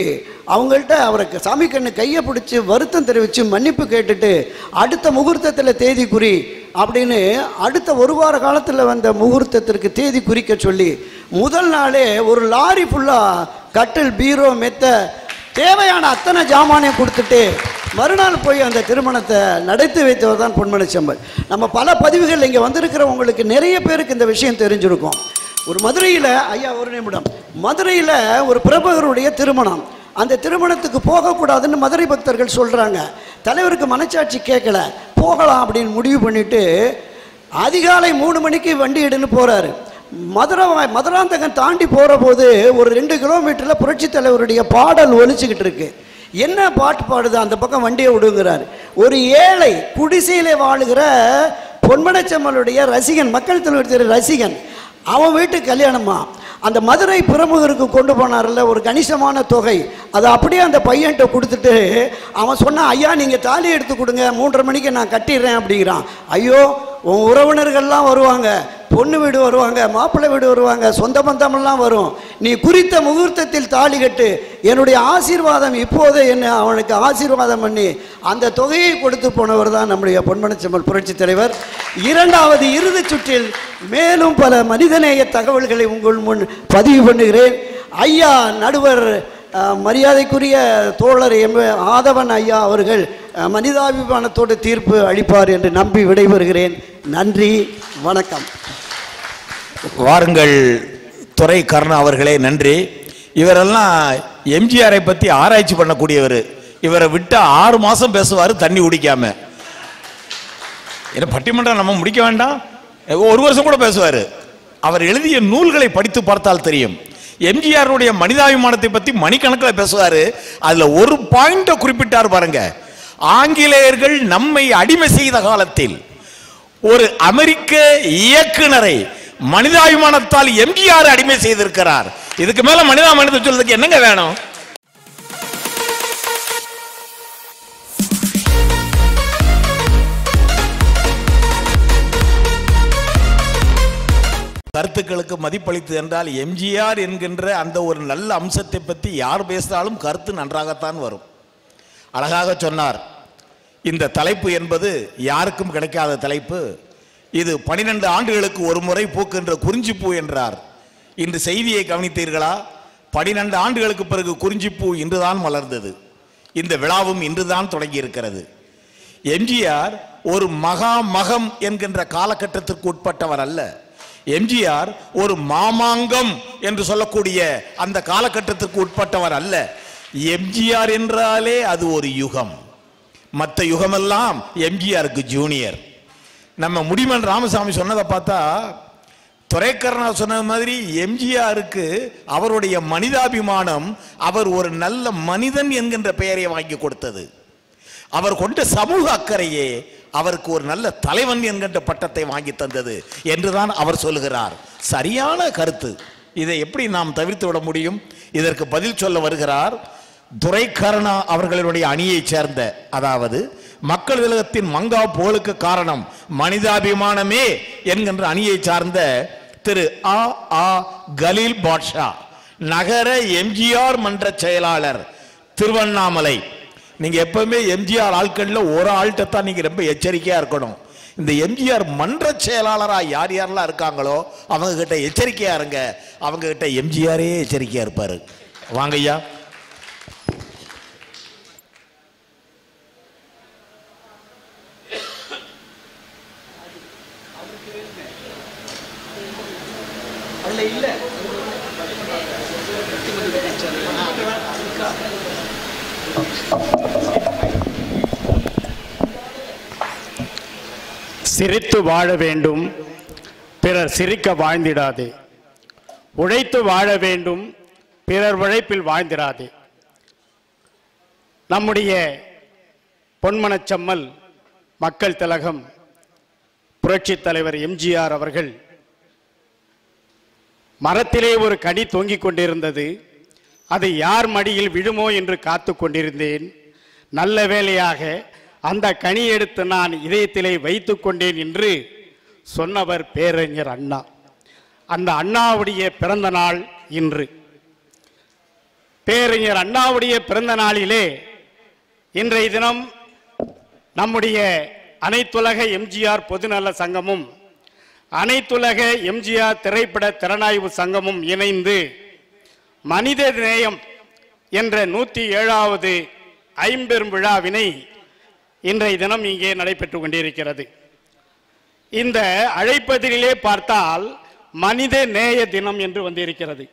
அவங்கள்ட்ட அவருக்கு சாமி கண்ணு கையை பிடிச்சி வருத்தம் தெரிவித்து மன்னிப்பு கேட்டுட்டு அடுத்த முகூர்த்தத்தில் தேதி குறி அப்படின்னு அடுத்த 1 வார காலத்தில் வந்த முகூர்த்தத்திற்கு தேதி குறிக்க சொல்லி முதல் நாளே ஒரு லாரி ஃபுல்லாக கட்டில், பீரோ, மெத்த, தேவையான அத்தனை ஜாமானையும் கொடுத்துட்டு மறுநாள் போய் அந்த திருமணத்தை நடத்தி வைத்தவர் தான் பொன்மனச் செம்மல். நம்ம பல பதிவுகள் இங்கே வந்திருக்கிறவங்களுக்கு நிறைய பேருக்கு இந்த விஷயம் தெரிஞ்சிருக்கும். ஒரு மதுரையில், ஐயா ஒரு நிமிடம், மதுரையில் ஒரு பிரபகருடைய திருமணம். அந்த திருமணத்துக்கு போகக்கூடாதுன்னு மதுரை பக்தர்கள் சொல்கிறாங்க. தலைவருக்கு மனச்சாட்சி கேட்கல, போகலாம் அப்படின்னு முடிவு பண்ணிவிட்டு அதிகாலை 3 மணிக்கு வண்டி எடுன்னு போகிறாரு. மதுராந்தகம் தாண்டி போகிற போது ஒரு 2 கிலோமீட்டரில் புரட்சி தலைவருடைய பாடல் ஒலிச்சுக்கிட்டு இருக்கு. என்ன பாட்டு பாடுது, அந்த பக்கம் வண்டியை விடுங்கிறார். ஒரு ஏழை குடிசையிலே வாழுகிற பொன்மனச் செம்மலுடைய ரசிகன், மக்கள் தலைவர் ரசிகன், அவன் வீட்டுக்கு கல்யாணமா அந்த மதுரை பிரமுகருக்கு கொண்டு போனார்ல ஒரு கணிசமான தொகை, அதை அப்படியே அந்த பையன்கிட்ட கொடுத்துட்டு அவன் சொன்னான், ஐயா நீங்கள் தாலி எடுத்து கொடுங்க, 3:30 மணிக்கு நான் கட்டிடுறேன் அப்படிங்கிறான். ஐயோ உன் உறவினர்கள்லாம் வருவாங்க, பொண்ணு வீடு வருவாங்க, மாப்பிள்ளை வீடு வருவாங்க, சொந்த பந்தமெல்லாம் வரும். நீ குறித்த முகூர்த்தத்தில் தாலி கட்டு, என்னுடைய ஆசீர்வாதம் இப்போதே என்ன அவனுக்கு ஆசீர்வாதம் பண்ணி அந்த தொகையை கொடுத்து போனவர் தான் நம்முடைய பொன்மனச்செம்மல் புரட்சி தலைவர். இரண்டாவது இறுதி சுற்றில் மேலும் பல மனிதநேய தகவல்களை உங்கள் முன் பதிவு பண்ணுகிறேன். ஐயா நடுவர் மரியாதைக்குரிய தோழர் ஆதவன் ஐயா அவர்கள் மனிதாபிமானத்தோடு தீர்ப்பு அளிப்பார் என்று நம்பி விடைபெறுகிறேன். நன்றி, வணக்கம். வாருங்கள் துரை கருணா அவர்களே, நன்றி. இவரெல்லாம் எம்ஜிஆரை பற்றி ஆராய்ச்சி பண்ணக்கூடியவர். இவரை விட்டு 6 மாதம் பேசுவார் தண்ணி குடிக்காம. ஏன்னா பட்டிமன்றம் நம்ம முடிக்க வேண்டாம், 1 வருஷம் கூட பேசுவார். அவர் எழுதிய நூல்களை படித்து பார்த்தால் தெரியும். எம்ஜிஆருடைய மனிதாபிமானத்தை பற்றி மணிக்கணக்கில் பேசுவார். அதில் ஒரு பாயிண்ட குறிப்பிட்டார் பாருங்க. ஆங்கிலேயர்கள் நம்மை அடிமை செய்த காலத்தில் ஒரு அமெரிக்க இயக்குனரை மனிதாபிமானத்தால் எம்ஜிஆர் அடிமை செய்திருக்கிறார். இதுக்கு மேல மனிதாபிமானத்தை சொல்றதுக்கு என்னங்க வேணும்? கருத்துக்களுக்கு மதிப்பளித்து என்றால் எம்ஜிஆர் என்கின்ற அந்த ஒரு நல்ல அம்சத்தை பற்றி யார் பேசினாலும் கருத்து நன்றாகத்தான் வரும். அழகாக சொன்னார். இந்த தலைப்பு என்பது யாருக்கும் கிடைக்காத தலைப்பு. இது 12 ஆண்டுகளுக்கு ஒரு முறை பூக்கின்ற குறிஞ்சிப்பூ என்றார். இன்று செய்தியை கவனித்தீர்களா? 12 ஆண்டுகளுக்கு பிறகு குறிஞ்சிப்பூ இன்றுதான் மலர்ந்தது. இந்த விழாவும் இன்றுதான் தொடங்கி இருக்கிறது. எம்ஜிஆர் ஒரு மகம் என்கின்ற காலகட்டத்திற்கு உட்பட்டவர் அல்ல. எம்ஜிஆர் ஒரு மாமாங்கம் என்று சொல்லக்கூடிய அந்த காலகட்டத்திற்கு உட்பட்டவர் அல்ல. எம்ஜிஆர் என்றாலே அது ஒரு யுகம். மற்ற யுகமெல்லாம் எம்ஜிஆருக்கு ஜூனியர். நம்ம முடிமன் ராமசாமி சொன்னதை பார்த்தா துரைக்கருணா சொன்னது மாதிரி எம்ஜிஆருக்கு அவருடைய மனிதாபிமானம் அவர் ஒரு நல்ல மனிதன் என்கின்ற பெயரை வாங்கி கொடுத்தது. அவர் கொண்ட சமூக அக்கறையே அவருக்கு ஒரு நல்ல தலைவன் என்கின்ற பட்டத்தை வாங்கி தந்தது என்றுதான் அவர் சொல்லுகிறார். சரியான கருத்து. இதை எப்படி நாம் தவிர்த்து விட முடியும்? இதற்கு பதில் சொல்ல வருகிறார் துரைக்கருணா அவர்களுடைய அணியை சேர்ந்த, அதாவது மக்கள் திலகத்தின் மங்கா புகழுக்கு காரணம் மனிதாபிமானமே என்கின்ற அணியை சார்ந்த திரு ஆ கலீல் பாட்ஷா, நகர எம்ஜிஆர் மன்ற செயலாளர், திருவண்ணாமலை. நீங்க எப்பவுமே எம்ஜிஆர் ஆட்கள்ல ஒரு ஆள்கிட்ட தான் நீங்க ரொம்ப எச்சரிக்கையா இருக்கணும். இந்த எம்ஜிஆர் மன்ற செயலாளரா யார் யாரெல்லாம் இருக்காங்களோ அவங்க கிட்ட எச்சரிக்கையா இருங்க. அவங்க கிட்ட எம்ஜிஆரே எச்சரிக்கையா இருப்பாரு. வாங்க ஐயா. சிரித்து வாழ வேண்டும், பிறர் சிரிக்க வாழ்ந்திடாதே. உழைத்து வாழ வேண்டும், பிறர் உழைப்பில் வாழ்ந்திடாதே. நம்முடைய பொன்மனச்செம்மல் மக்கள் திலகம் புரட்சி தலைவர் எம்ஜிஆர் அவர்கள் மரத்திலே ஒரு கனி தொங்கிக் கொண்டிருந்தது. அது யார் மடியில் விழுமோ என்று காத்து கொண்டிருந்தேன். நல்ல வேளையாக அந்த கனி எடுத்து நான் இதயத்திலே வைத்து கொண்டேன் என்று சொன்னவர் பேரறிஞர் அண்ணா. அந்த அண்ணாவுடைய பிறந்த நாள் இன்று. பேரறிஞர் அண்ணாவுடைய பிறந்த நாளிலே இன்றைய தினம் நம்முடைய அனைத்துலக எம்ஜிஆர் பொதுநல சங்கமும் அனைத்துலக எம்ஜிஆர் திரைப்பட திறனாய்வு சங்கமும் இணைந்து மனித நேயம் என்ற 107வது ஐம்பெரும் விழாவினை இன்றைய தினம் இங்கே நடைபெற்றுக் கொண்டிருக்கிறது. இந்த அழைப்பதிலே பார்த்தால் மனித நேய தினம் என்று வந்திருக்கிறது.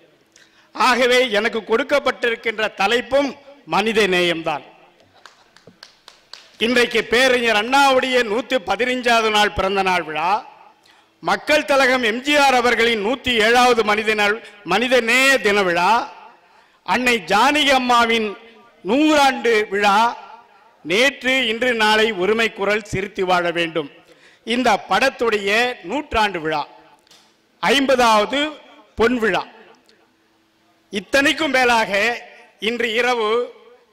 ஆகவே எனக்கு கொடுக்கப்பட்டிருக்கின்ற தலைப்பும் மனித நேயம்தான். இன்றைக்கு பேரறிஞர் அண்ணாவுடைய 115வது நாள் பிறந்த நாள் விழா, மக்கள் திலகம் எம்ஜிஆர் அவர்களின் 107வது மனித நேய தின விழா, அன்னை ஜானகி அம்மாவின் 100 ஆண்டு விழா, நேற்று இன்று நாளை உரிமை குரல் சிரித்து வாழ வேண்டும் இந்த படத்துடைய 100ஆண்டு விழா, 50வது பொன் விழா. இத்தனைக்கும் மேலாக இன்று இரவு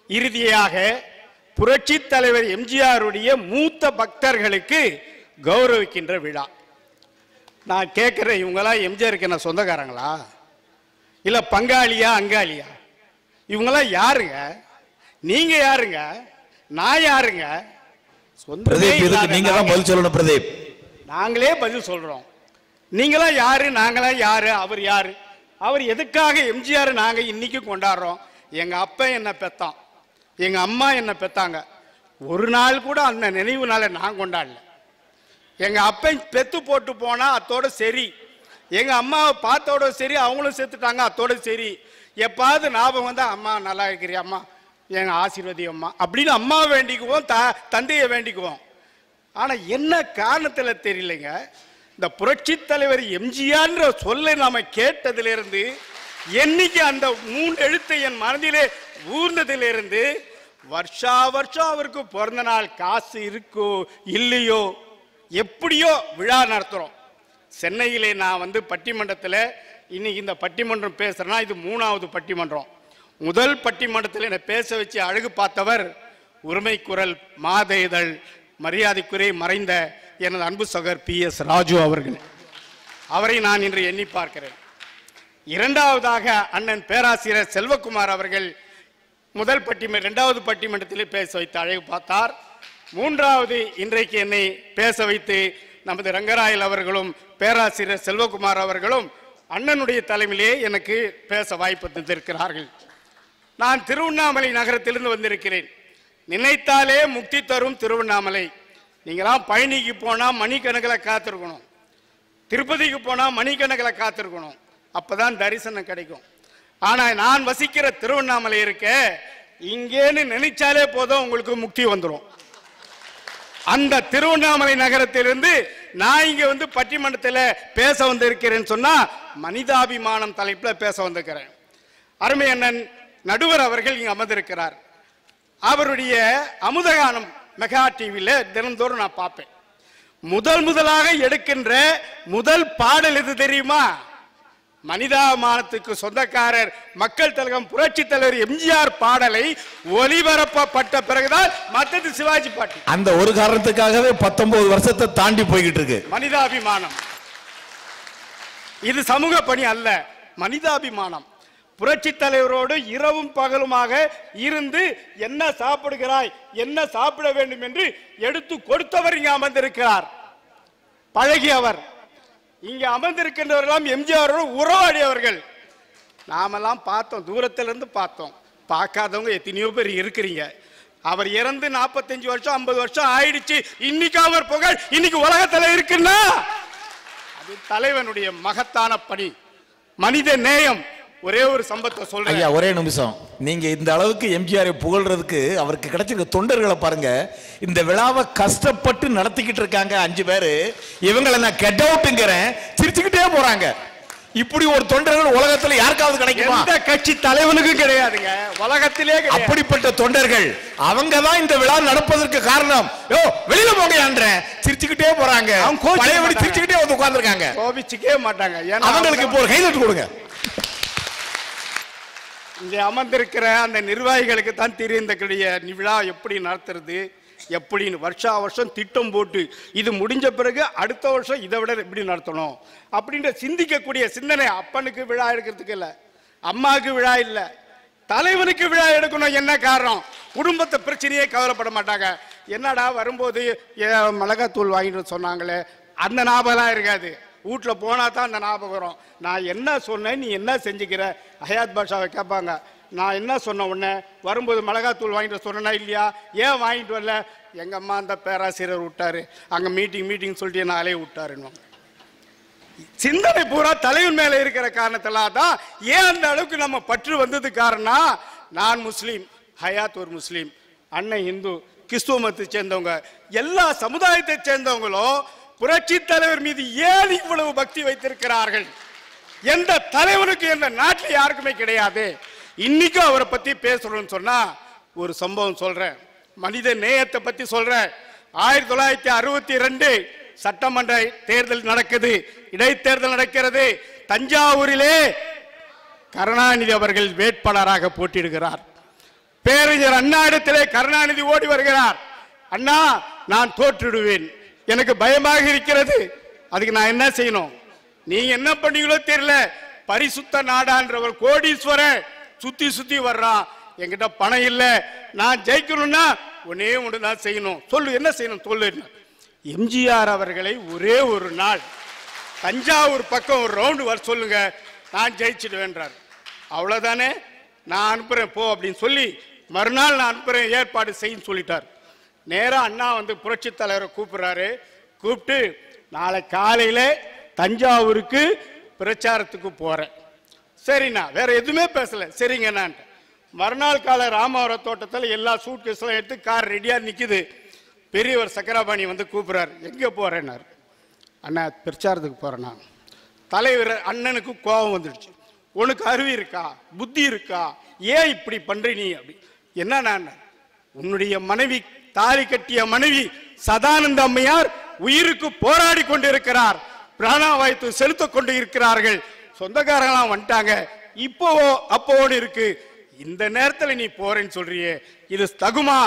இறுதியாக புரட்சி தலைவர் எம்ஜிஆருடைய மூத்த பக்தர்களுக்கு கௌரவிக்கின்ற விழா. நான் கேட்குறேன், இவங்கெல்லாம் எம்ஜிஆருக்கு என்ன சொந்தக்காரங்களா இல்லை பங்காளியா அங்காளியா? இவங்கெல்லாம் யாருங்க? நீங்க யாருங்க? நான் யாருங்க? நீங்க தான் பதில் சொல்லணும் பிரதீப். நாங்களே பதில் சொல்றோம். நீங்களாம் யாரு, நாங்களாம் யாரு, அவர் யாரு? அவர் எதுக்காக எம்ஜிஆர் நாங்க இன்னைக்கு கொண்டாடுறோம்? எங்க அப்பா என்ன பெத்தான், எங்க அம்மா என்ன பெத்தாங்க. ஒரு நாள் கூட அந்த நினைவு நாளை நான் கொண்டாடல. எங்க அப்பன் பெத்து போட்டு போனா அத்தோட சரி, எங்க அம்மாவை பார்த்தோட சரி, அவங்களும் செத்துட்டாங்க அத்தோட சரி. எப்பாவது ஞாபகம் வந்தா அம்மா நல்லா இருக்கிறியா அம்மா, எங்க ஆசீர்வதி அம்மா அப்படின்னு அம்மா வேண்டிக்குவோம், தந்தையை வேண்டிக்குவோம். ஆனா என்ன காரணத்துல தெரியலைங்க, இந்த புரட்சி தலைவர் எம்ஜிஆர்ன்ற சொல்லை நாம கேட்டதிலிருந்து என்னைக்கு அந்த 3 எழுத்து என் மனதிலே ஊர்ந்ததிலிருந்து வருஷா வருஷம் அவருக்கு பிறந்த நாள் காசு இருக்கோ இல்லையோ எப்படியோ விழா நடத்துறோம். சென்னையிலே நான் வந்து பட்டிமன்றத்தில் இன்னைக்கு இந்த பட்டிமன்றம் பேசுறேன்னா இது 3வது பட்டிமன்றம். முதல் பட்டிமன்றத்தில் என்னை பேச வச்சு அழகு பார்த்தவர் உரிமை குரல் மாத இதழ் மரியாதைக்குரிய மறைந்த எனது அன்பு சகர் PS ராஜு அவர்கள். அவரை நான் இன்று எண்ணி பார்க்கிறேன். இரண்டாவதாக அண்ணன் பேராசிரியர் செல்வகுமார் அவர்கள் முதல் 2வது பட்டிமன்றத்திலே பேச வைத்து அழகு பார்த்தார். 3வது இன்றைக்கு என்னை பேச வைத்து நமது ரங்கராயல் அவர்களும் பேராசிரியர் செல்வகுமார் அவர்களும் அண்ணனுடைய தலைமையிலே எனக்கு பேச வாய்ப்பு தந்திருக்கிறார்கள். நான் திருவண்ணாமலை நகரத்திலிருந்து வந்திருக்கிறேன். நினைத்தாலே முக்தி தரும் திருவண்ணாமலை. நீங்களாம் பழனிக்கு போனால் மணிக்கணக்கில் காத்திருக்கணும், திருப்பதிக்கு போனால் மணிக்கணக்கில் காத்திருக்கணும், அப்பதான் தரிசனம் கிடைக்கும். ஆனால் நான் வசிக்கிற திருவண்ணாமலை இருக்க, இங்கேன்னு நினைச்சாலே போதும் உங்களுக்கு முக்தி வந்துடும். அந்த திருவண்ணாமலை நகரத்திலிருந்து நான் இங்க வந்து பட்டிமன்றத்தில் பேச வந்திருக்கிறேன்னு சொன்னா மனிதாபிமானம் தலைப்பில் பேச வந்திருக்கிறேன். அருமை அண்ணன் நடுவர் அவர்கள் இங்க அமர்ந்திருக்கிறார். அவருடைய அமுதகானம் மெகா டிவியில் தினந்தோறும் நான் பார்ப்பேன். முதலாக எடுக்கின்ற முதல் பாடல் எது தெரியுமா? மனிதாபிமானத்துக்கு சொந்தக்காரர் மக்கள் திலகம் புரட்சி தலைவர் எம்ஜிஆர் பாடலை ஒலிபரப்பப்பட்ட பிறகுதான் மற்றது சிவாஜி பாட்டு. அந்த ஒரு காரணத்துக்காகவே 19 வருஷத்தை தாண்டி போய்கிட்டு இருக்கு மனிதாபிமானம். இது சமூக பணி அல்ல, மனிதாபிமானம். புரட்சி தலைவரோடு இரவும் பகலுமாக இருந்து என்ன சாப்பிடுகிறாய், என்ன சாப்பிட வேண்டும் என்று எடுத்து கொடுத்தவர் இங்கே அமர்ந்திருக்கிறார். பழகியவர். இங்க அமர்ந்திருக்கின்றவர்களாம் எம்ஜிஆரோடு உறவாடியவர்கள். நாமெல்லாம் பார்த்தோம், தூரத்திலிருந்து பார்த்தோம். பார்க்காதவங்க எத்தனையோ பேர் இருக்கிறீங்க. அவர் இறந்து 45 வருஷம் 50 வருஷம் ஆயிடுச்சு. இன்னைக்கு அவர் புகழ் இன்னைக்கு உலகத்துல இருக்குன்னா அது தலைவனுடைய மகத்தான பணி, மனித நேயம். ஒரே ஒரு சம்பவத்தை சொல்றேன். ஐயா ஒரே நிமிஷம். நீங்க இந்த அளவுக்கு எம்ஜிஆரை புகழ்றதுக்கு அவருக்கு கிடைச்சிருக்க தொண்டர்களை பாருங்க. இந்த விழாவை கஷ்டப்பட்டு நடத்திக்கிட்டு இருக்காங்க 5 பேரு. இவங்களை நான் கெட் அவுட்ங்கிறேன், சிரிச்சுக்கிட்டே போறாங்க. இப்படி ஒரு தொண்டர்கள் உலகத்துல யாருக்காவது கிடைக்குமா? எந்த கட்சி தலைவனுக்கும் கிடையாதுங்க, உலகத்திலே கிடையாது. அப்படிப்பட்ட தொண்டர்கள் அவங்க தான் இந்த விழா நடப்பதற்கு காரணம். யோ வெளியில போங்க, சிரிச்சுக்கிட்டே போறாங்க. பழையபடி சிரிச்சுக்கிட்டே வந்து உட்கார்ந்துருக்காங்க, கோபிச்சுக்கே மாட்டாங்க. அவங்களுக்கு இப்போ ஒரு கைதட்டு கொடுங்க. இங்கே அமர்ந்திருக்கிற அந்த நிர்வாகிகளுக்கு தான் தெரியும் இந்த விழா எப்படி நடத்துறது, எப்படின்னு வருஷா வருஷம் திட்டம் போட்டு இது முடிஞ்ச பிறகு அடுத்த வருஷம் இதை விட எப்படி நடத்தணும் அப்படின்ற சிந்திக்கக்கூடிய சிந்தனை. அப்பனுக்கு விழா எடுக்கிறதுக்கு இல்லை, அம்மாவுக்கு விழா இல்லை, தலைவனுக்கு விழா எடுக்கணும். என்ன காரணம்? குடும்பத்தை பிரச்சனையே கவலைப்பட மாட்டாங்க. என்னடா வரும்போது மிளகாத்தூள் வாங்கிட்டு சொன்னாங்களே அந்த ஞாபகம் இருக்காது. வீட்டில் போனால் தான் அந்த ஞாபகம் வரும். நான் என்ன சொன்னேன், நீ என்ன செஞ்சுக்கிற, ஹயாத் பாஷாவை கேட்பாங்க. நான் என்ன சொன்ன உடனே வரும்போது மிளகாத்தூள் வாங்கிட்டு சொன்னா இல்லையா, ஏன் வாங்கிட்டு வரல? எங்கள் அம்மா அந்த பேராசிரியர் விட்டாரு, அங்கே மீட்டிங் சொல்லிட்டு என்ன அலைய விட்டாருன்னு. சிந்தனை பூரா தலைவன் மேலே இருக்கிற காரணத்தில தான் ஏன் அந்த அளவுக்கு நம்ம பற்று வந்தது காரணம். நான் முஸ்லீம், ஹயாத் ஒரு முஸ்லீம், அண்ணன் இந்து, கிறிஸ்துவ மதத்தை சேர்ந்தவங்க, எல்லா சமுதாயத்தை சேர்ந்தவங்களும் புரட்சி தலைவர் மீது ஏன் இவ்வளவு பக்தி வைத்திருக்கிறார்கள்? எந்த தலைவனுக்கு எந்த நாட்டில் யாருக்குமே கிடையாது. இன்னைக்கும் அவரை பத்தி பேசணும்னு சொன்னா ஒரு சம்பவம் சொல்றேன், மனித நேயத்தை பத்தி சொல்றேன். 1962 சட்டமன்ற தேர்தல் நடக்குது, இடைத்தேர்தல் நடக்கிறது. தஞ்சாவூரிலே கருணாநிதி அவர்கள் வேட்பாளராக போட்டியிடுகிறார். பேரறிஞர் அண்ணா இடத்திலே கருணாநிதி ஓடி வருகிறார். அண்ணா நான் தோற்றுடுவேன், எனக்கு பயமாக இருக்கிறது, அதுக்கு நான் என்ன செய்யணும்? நீங்க என்ன பண்ணீங்களோ தெரியல, பரிசுத்த நாடான்றவர் கோடீஸ்வரன் சுத்தி சுத்தி வர்றான். என்கிட்ட பணம் இல்ல, நான் ஜெயிக்கணும்னா ஒன்னே ஒன்று தான் செய்யணும். சொல்லு, என்ன செய்யணும் சொல்லு. எம்ஜிஆர் அவர்களை ஒரே ஒரு நாள் தஞ்சாவூர் பக்கம் ஒரு ரவுண்டு வர சொல்லுங்க, நான் ஜெயிச்சிடுவேன்றார். அவ்வளவுதானே, நான் அனுப்புறேன் போ அப்படின்னு சொல்லி மறுநாள் நான் அனுப்புறேன், ஏற்பாடு செய்யும் சொல்லிட்டார். நேரா அண்ணா வந்து புரட்சி தலைவரை கூப்பிடுறாரு. கூப்பிட்டு நாளை காலையில தஞ்சாவூருக்கு பிரச்சாரத்துக்கு போறேன். சரிண்ணா, வேற எதுவுமே பேசல. சரிங்கண்ணா. மறுநாள் காலை ராமவரம் தோட்டத்தில் எல்லா சூட் கேஸ்லாம் எடுத்து கார் ரெடியா நிக்குது. பெரியவர் சக்கராபாணி வந்து கூப்பிடுறாரு. எங்க போறேன்னாரு. அண்ணா பிரச்சாரத்துக்கு போறேண்ணா. தலைவர் அண்ணனுக்கு கோபம் வந்துடுச்சு. உனக்கு அறிவு இருக்கா, புத்தி இருக்கா, ஏன் இப்படி பண்ற நீ அப்படி? என்ன, உன்னுடைய மனைவி, தாலி கட்டிய மனைவி சதானந்த அம்மையார் உயிருக்கு போராடி கொண்டிருக்கிறார், பிராணவாயு செலுத்த கொண்டு இருக்கிறார்கள், சொந்தக்காரங்களாம் வந்துட்டாங்க, இப்போ அப்போடு இருக்கு, இந்த நேரத்தில் நீ போறேன்னு சொல்றியே, இது தகுமா,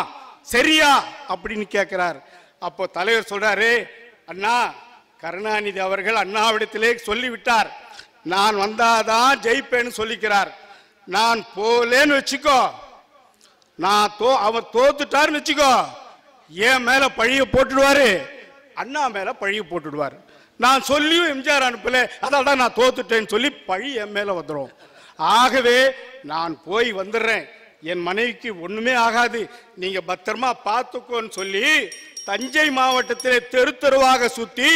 சரியா அப்படின்னு கேட்கிறார். அப்போ தலைவர் சொல்றாரு, அண்ணா கருணாநிதி அவர்கள் அண்ணாவிடத்திலே சொல்லிவிட்டார், நான் வந்தாதான் ஜெயிப்பேன்னு சொல்லிக்கிறார். நான் போலேன்னு வச்சுக்கோ, அவர் தோத்துட்டாருன்னு வச்சுக்கோ, என் மேல பழிய போட்டுடுவாரு, அண்ணா மேல பழிய போட்டுடுவாரு. நான் சொல்லியும் எம்ஜிஆர் அனுப்பல, அதான் நான் தோத்துட்டேன்னு சொல்லி பழி என் மேல வந்துடும். ஆகவே நான் போய் வந்துடுறேன், என் மனைவிக்கு ஒண்ணுமே ஆகாது, நீங்க பத்திரமா பார்த்துக்கோன்னு சொல்லி தஞ்சை மாவட்டத்திலே தெரு தெருவாக சுத்தி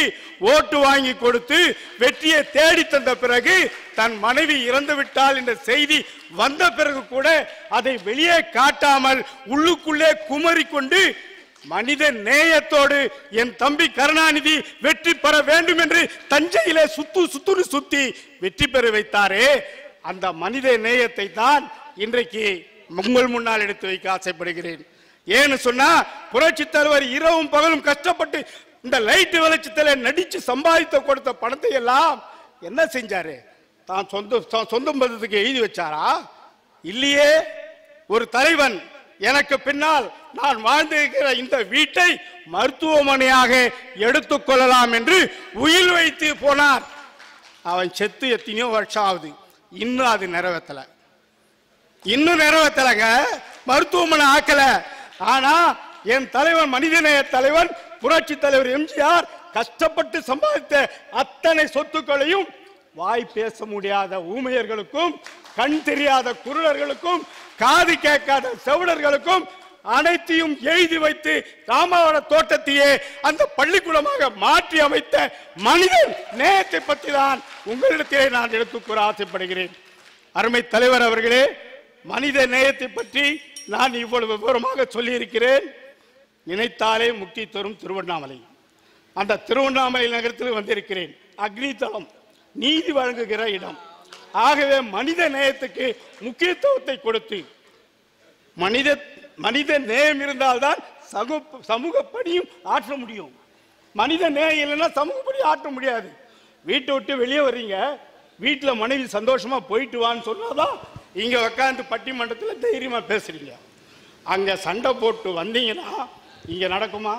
ஓட்டு வாங்கி கொடுத்து வெற்றியை தேடி தந்த பிறகு தன் மனைவி இறந்து விட்டால் என்ற செய்தி வந்த பிறகு கூட அதை வெளியே காட்டாமல் உள்ளுக்குள்ளே குமரி கொண்டு மனித நேயத்தோடு என் தம்பி கருணாநிதி வெற்றி பெற வேண்டும் என்று தஞ்சையிலே சுத்தி வெற்றி பெற வைத்தாரே, அந்த மனித நேயத்தை தான் இன்றைக்கு உங்கள் முன்னால் எடுத்து வைக்க ஆசைப்படுகிறேன். ஏன்னு சொன்னா, புரட்சி தலைவர் இரவும் பகலும் கஷ்டப்பட்டு இந்த லைட் வெளிச்சத்தில் நடிச்சு சம்பாதித்து கொடுத்த பணத்தை எல்லாம் என்ன செஞ்சாரு? தான் சொந்த பந்தத்துக்கு எழுதி வச்சாரா? இல்லையே. ஒரு தலைவன் எனக்கு பின்னால் நான் வாழ்ந்திருக்கிற இந்த வீட்டை மருத்துவமனையாக எடுத்துக்கொள்ளலாம் என்று உயிர் வைத்து போனார். அவன் செத்து எத்தனையோ வருஷம் ஆகுது, இன்னும் அது நிறைவேற்றலங்க, மருத்துவமனை ஆக்கல. ஆனா என் தலைவன், மனிதநேய தலைவன் புரட்சி தலைவர் எம்ஜிஆர் கஷ்டப்பட்டு சம்பாதித்த அத்தனை சொத்துக்களையும் வாய் பேச முடியாத ஊமையர்களுக்கும், கண் தெரியாத குருடர்களுக்கும், காது கேட்காத செவிடர்களுக்கும் அனைத்தையும் எழுதி வைத்து ராமவர தோட்டத்தையே அந்த பள்ளிக்கூடமாக மாற்றி அமைத்த மனிதன் நேயத்தை பற்றி தான் உங்களிடத்திலே நான் எடுத்துக்கூற ஆசைப்படுகிறேன். அருமை தலைவர் அவர்களே, மனித நேயத்தை பற்றி நான் இவ்வளவு விவரமாக சொல்லி இருக்கிறேன். நினைத்தாலே முக்தி தரும் திருவண்ணாமலை, அந்த திருவண்ணாமலை நகரத்தில் வந்திருக்கிறேன். அக்னி தளம், நீதி வழங்குகிற இடம். ஆகவே மனித நேயத்துக்கு முக்கியத்துவத்தை கொடுத்து, மனித நேயம் இருந்தால்தான் சமூக பணியும் ஆற்ற முடியும். மனித நேயம் இல்லைன்னா சமூக பணி ஆற்ற முடியாது. வீட்டை விட்டு வெளியே வர்றீங்க, வீட்டில் மனைவி சந்தோஷமா போயிட்டு வான்னு சொன்னாதான் இங்க உட்காந்து பட்டிமன்றத்தில் தைரியமா பேசுறீங்க. அங்க சண்டை போட்டு வந்தீங்கன்னா இங்க நடக்குமா?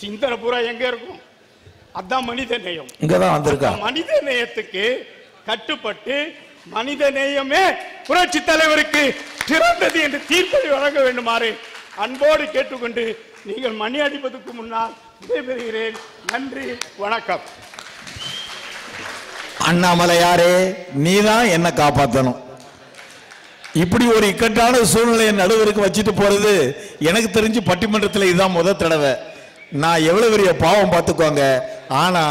சிந்தனை பூரா எங்க இருக்கும்? அதான் மனித நேயம். இங்கதான் வந்திருக்கா. மனித நேயத்துக்கு கட்டுப்பட்டு மனித நேயமே புரட்சி தலைவருக்கு சிறந்தது என்று தீர்ப்பை வழங்க வேண்டுமாறு அன்போடு கேட்டுக்கொண்டு நீங்கள் மணி அடிப்பதற்கு முன்னால் விடைபெறுகிறேன். நன்றி, வணக்கம். அண்ணாமலையாரே, நீதான் என்ன காப்பாற்றணும். இப்படி ஒரு இக்கட்டான சூழ்நிலையை நடுவருக்கு வச்சுட்டு போறது எனக்கு தெரிஞ்சு பட்டிமன்றத்தில் இதுதான் முதல் தடவை. நான் எவ்வளவு பெரிய பாவம் பார்த்துக்கோங்க. ஆனா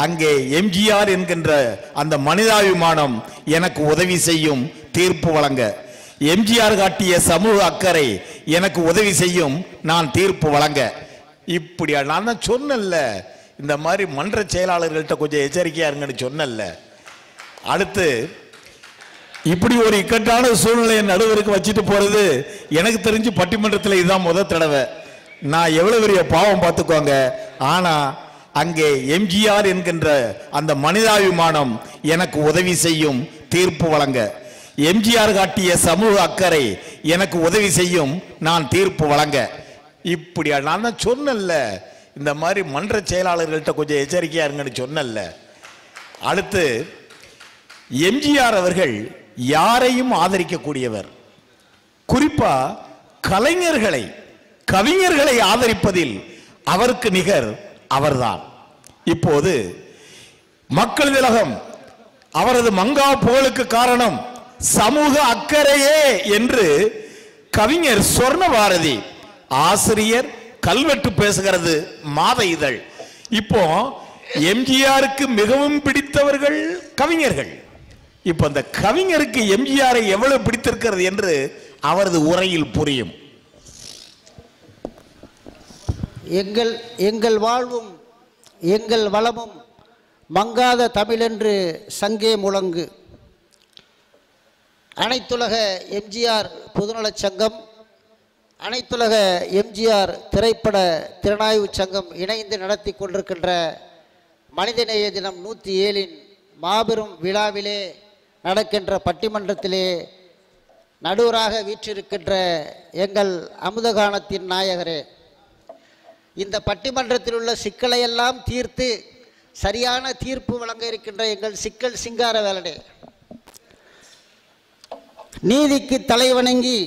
அங்கே எம்ஜிஆர் என்கின்ற அந்த மனிதாபிமானம் எனக்கு உதவி செய்யும் தீர்ப்பு வழங்க, எம்ஜிஆர் காட்டிய சமூக அக்கறை எனக்கு உதவி செய்யும் நான் தீர்ப்பு வழங்க. இப்படியா? நான் தான் சொன்னேன்ல, இந்த மாதிரி மன்ற செயலாளர்கள்ட்ட கொஞ்சம் எச்சரிக்கையா இருங்கன்னு சொன்னேன்ல. அடுத்து இப்படி ஒரு இக்கட்டான சூழ்நிலையை நடுவருக்கு வச்சுட்டு போறது எனக்கு தெரிஞ்சு பட்டிமன்றத்தில் இதுதான் முதல் தடவை. நான் எவ்வளவு பெரிய பாவம் பார்த்துக்கோங்க. ஆனா அங்கே எம்ஜிஆர் என்கின்ற அந்த மனிதாபிமானம் எனக்கு உதவி செய்யும் தீர்ப்பு வழங்க, எம்ஜிஆர் காட்டிய சமூக அக்கறை எனக்கு உதவி செய்யும் நான் தீர்ப்பு வழங்க. இப்படியா? நான் தான் சொன்னேன்ல, இந்த மாதிரி மன்ற செயலாளர்கள்ட்ட கொஞ்சம் எச்சரிக்கையா இருங்கன்னு சொன்னேன்ல. அடுத்து எம்ஜிஆர் அவர்கள் யாரையும் ஆதரிக்கக்கூடியவர். குறிப்பா கலைஞர்களை, கவிஞர்களை ஆதரிப்பதில் அவருக்கு நிகர் அவர்தான். இப்போது மக்கள் திலகம் அவரது மங்கா புகழுக்கு காரணம் சமூக அக்கறையே என்று கவிஞர் சொர்ண பாரதி, ஆசிரியர், கல்வெட்டு பேசுகிறது மாத இதழ். இப்போ எம்ஜிஆருக்கு மிகவும் பிடித்தவர்கள் கவிஞர்கள். இப்போ அந்த கவிஞருக்கு எம்ஜிஆரை எவ்வளவு பிடித்திருக்கிறது என்று அவரது உரையில் புரியும். எங்கள் வாழ்வும் எங்கள் வளமும் மங்காத தமிழென்று சங்கே முழங்கு. அனைத்துலக எம்ஜிஆர் பொதுநலச் சங்கம், அனைத்துலக எம்ஜிஆர் திரைப்பட திறனாய்வு சங்கம் இணைந்து நடத்தி கொண்டிருக்கின்ற மனிதநேய தினம் 107 மாபெரும் விழாவிலே நடக்கின்ற பட்டிமன்றத்திலே நடுவராக வீற்றிருக்கின்ற எங்கள் அமுதகானத்தின் நாயகரே, இந்த பட்டிமன்றத்தில் உள்ள சிக்கலையெல்லாம் தீர்த்து சரியான தீர்ப்பு வழங்க இருக்கின்ற எங்கள் சிக்கல் சிங்காரவேலனே, நீதிக்கு தலைவணங்கி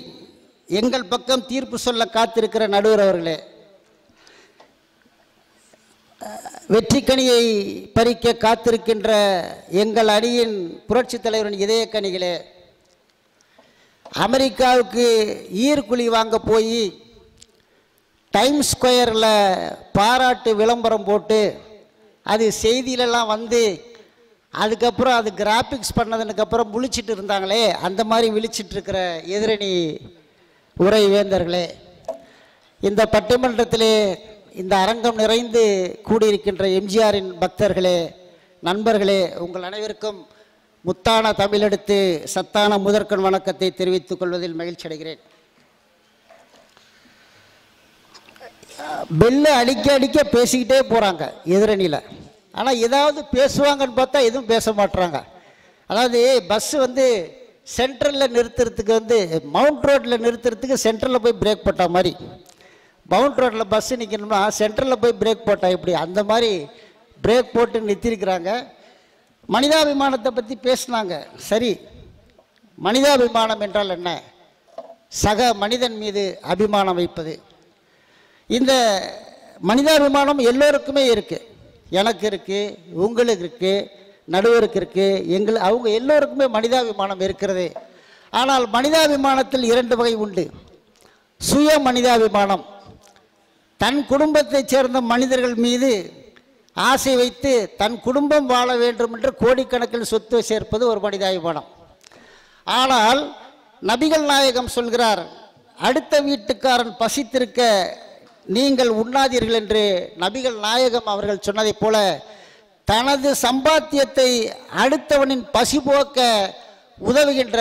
எங்கள் பக்கம் தீர்ப்பு சொல்ல காத்திருக்கிற நடுவர் அவர்களே, வெற்றிக்கனியை பறிக்க காத்திருக்கின்ற எங்கள் அணியின் புரட்சி தலைவரின் இதய கனிகளே, அமெரிக்காவுக்கு ஈர்க்குழி வாங்க போய் டைம் ஸ்கொயரில் பாராட்டு விளம்பரம் போட்டு அது செய்தியிலலாம் வந்து அதுக்கப்புறம் அது கிராஃபிக்ஸ் பண்ணதுக்கப்புறம் முழிச்சிட்டு இருந்தாங்களே, அந்த மாதிரி விழிச்சிட்டு இருக்கிற எதிரணி உரை வேந்தர்களே, இந்த பட்டிமன்றத்திலே இந்த அரங்கம் நிறைந்து கூடியிருக்கின்ற எம்ஜிஆரின் பக்தர்களே, நண்பர்களே, உங்கள் அனைவருக்கும் முத்தான தமிழெடுத்து சத்தான முதற்கண் வணக்கத்தை தெரிவித்துக் கொள்வதில் மகிழ்ச்சி அடைகிறேன். பெல்ல அடிக்க அடிக்க பேசிக்கிட்டே போகிறாங்க எதிரணியில். ஆனால் ஏதாவது பேசுவாங்கன்னு பார்த்தா எதுவும் பேச மாட்டுறாங்க. அதாவது பஸ்ஸு வந்து சென்ட்ரலில் நிறுத்துறதுக்கு மவுண்ட் ரோட்டில் நிறுத்துறதுக்கு சென்ட்ரலில் போய் பிரேக் போட்ட மாதிரி, மவுண்ட் ரோட்டில் பஸ்ஸு நிற்கணும்னா சென்ட்ரலில் போய் பிரேக் போட்டால் எப்படி, அந்த மாதிரி பிரேக் போட்டு நிறுத்திருக்கிறாங்க. மனிதாபிமானத்தை பற்றி பேசினாங்க. சரி, மனிதாபிமானம் என்றால் என்ன? சக மனிதன் மீது அபிமானம் வைப்பது. இந்த மனிதாபிமானம் எல்லோருக்குமே இருக்குது. எனக்கு இருக்குது, உங்களுக்கு இருக்குது, நடுவருக்கு இருக்குது, அவங்க எல்லோருக்குமே மனிதாபிமானம் இருக்கிறது. ஆனால் மனிதாபிமானத்தில் 2 வகை உண்டு. சுய மனிதாபிமானம், தன் குடும்பத்தைச் சேர்ந்த மனிதர்கள் மீது ஆசை வைத்து தன் குடும்பம் வாழ வேண்டும் என்று கோடிக்கணக்கில் சொத்து சேர்ப்பது ஒரு மனிதாபிமானம். ஆனால் நபிகள் நாயகம் சொல்கிறார், அடுத்த வீட்டுக்காரன் பசித்திருக்க நீங்கள் உண்ணாதீர்கள் என்று நபிகள் நாயகம் அவர்கள் சொன்னதைப் போல தனது சம்பாத்தியத்தை அடுத்தவனின் பசி போக்க உதவுகின்ற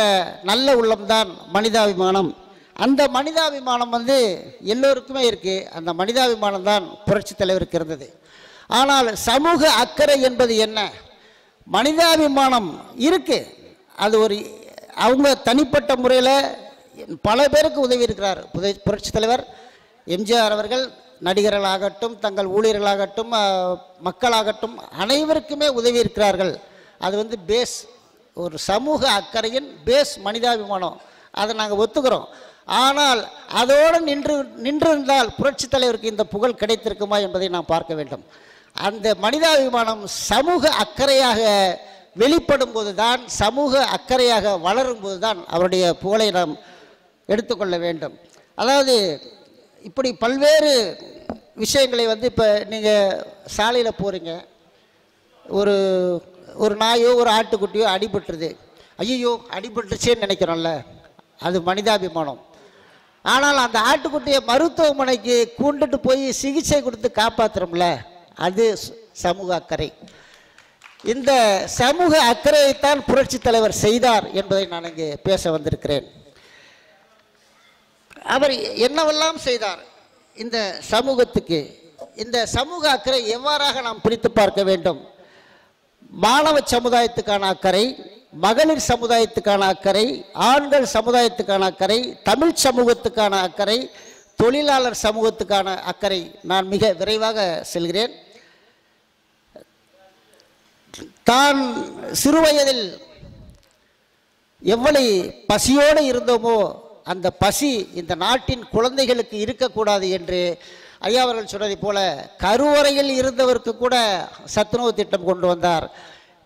நல்ல உள்ளம்தான் மனிதாபிமானம். அந்த மனிதாபிமானம் எல்லோருக்குமே இருக்குது. அந்த மனிதாபிமானம் தான் புரட்சி தலைவருக்கு இருந்தது. ஆனால் சமூக அக்கறை என்பது என்ன? மனிதாபிமானம் இருக்குது, அது ஒரு அவங்க தனிப்பட்ட முறையில் பல பேருக்கு உதவி இருக்கிறார் புரட்சி தலைவர் எம்ஜிஆர் அவர்கள். நடிகர்களாகட்டும், தங்கள் ஊழியர்களாகட்டும், மக்களாகட்டும், அனைவருக்குமே உதவி இருக்கிறார்கள். அது பேஸ், ஒரு சமூக அக்கறையின் பேஸ் மனிதாபிமானம், அதை நாங்கள் ஒத்துக்கிறோம். ஆனால் அதோடு நின்றிருந்தால் புரட்சி தலைவருக்கு இந்த புகழ் கிடைத்திருக்குமா என்பதை நாம் பார்க்க வேண்டும். அந்த மனிதாபிமானம் சமூக அக்கறையாக வெளிப்படும் போது தான், சமூக அக்கறையாக வளரும் போது தான் அவருடைய புகழை நாம் எடுத்துக்கொள்ள வேண்டும். அதாவது இப்படி பல்வேறு விஷயங்களை இப்போ நீங்கள் சாலையில் போகிறீங்க, ஒரு நாயோ ஒரு ஆட்டுக்குட்டியோ அடிபட்டுருது, ஐயோ அடிபட்டுச்சேன்னு நினைக்கிறோம்ல, அது மனிதாபிமானம். ஆனால் அந்த ஆட்டுக்குட்டியை மருத்துவமனைக்கு கொண்டுட்டு போய் சிகிச்சை கொடுத்து காப்பாற்றுறோம்ல, அது சமூக அக்கறை. இந்த சமூக அக்கறையைத்தான் புரட்சி தலைவர் செய்தார் என்பதை நான் இங்கே பேச வந்திருக்கிறேன். அவர் என்னவெல்லாம் செய்தார் இந்த சமூகத்துக்கு? இந்த சமூக அக்கறை எவ்வாறாக நாம் பிரித்து பார்க்க வேண்டும்? மாணவ சமுதாயத்துக்கான அக்கறை, மகளிர் சமுதாயத்துக்கான அக்கறை, ஆண்கள் சமுதாயத்துக்கான அக்கறை, தமிழ் சமூகத்துக்கான அக்கறை, தொழிலாளர் சமூகத்துக்கான அக்கறை. நான் மிக விரைவாக செல்கிறேன். தான் சிறுவயதில் எவ்வளவு பசியோடு இருந்தோமோ அந்த பசி இந்த நாட்டின் குழந்தைகளுக்கு இருக்கக்கூடாது என்று ஐயா அவர்கள் சொன்னதை போல கருவறையில் இருந்தவருக்கு கூட சத்துணவு திட்டம் கொண்டு வந்தார்.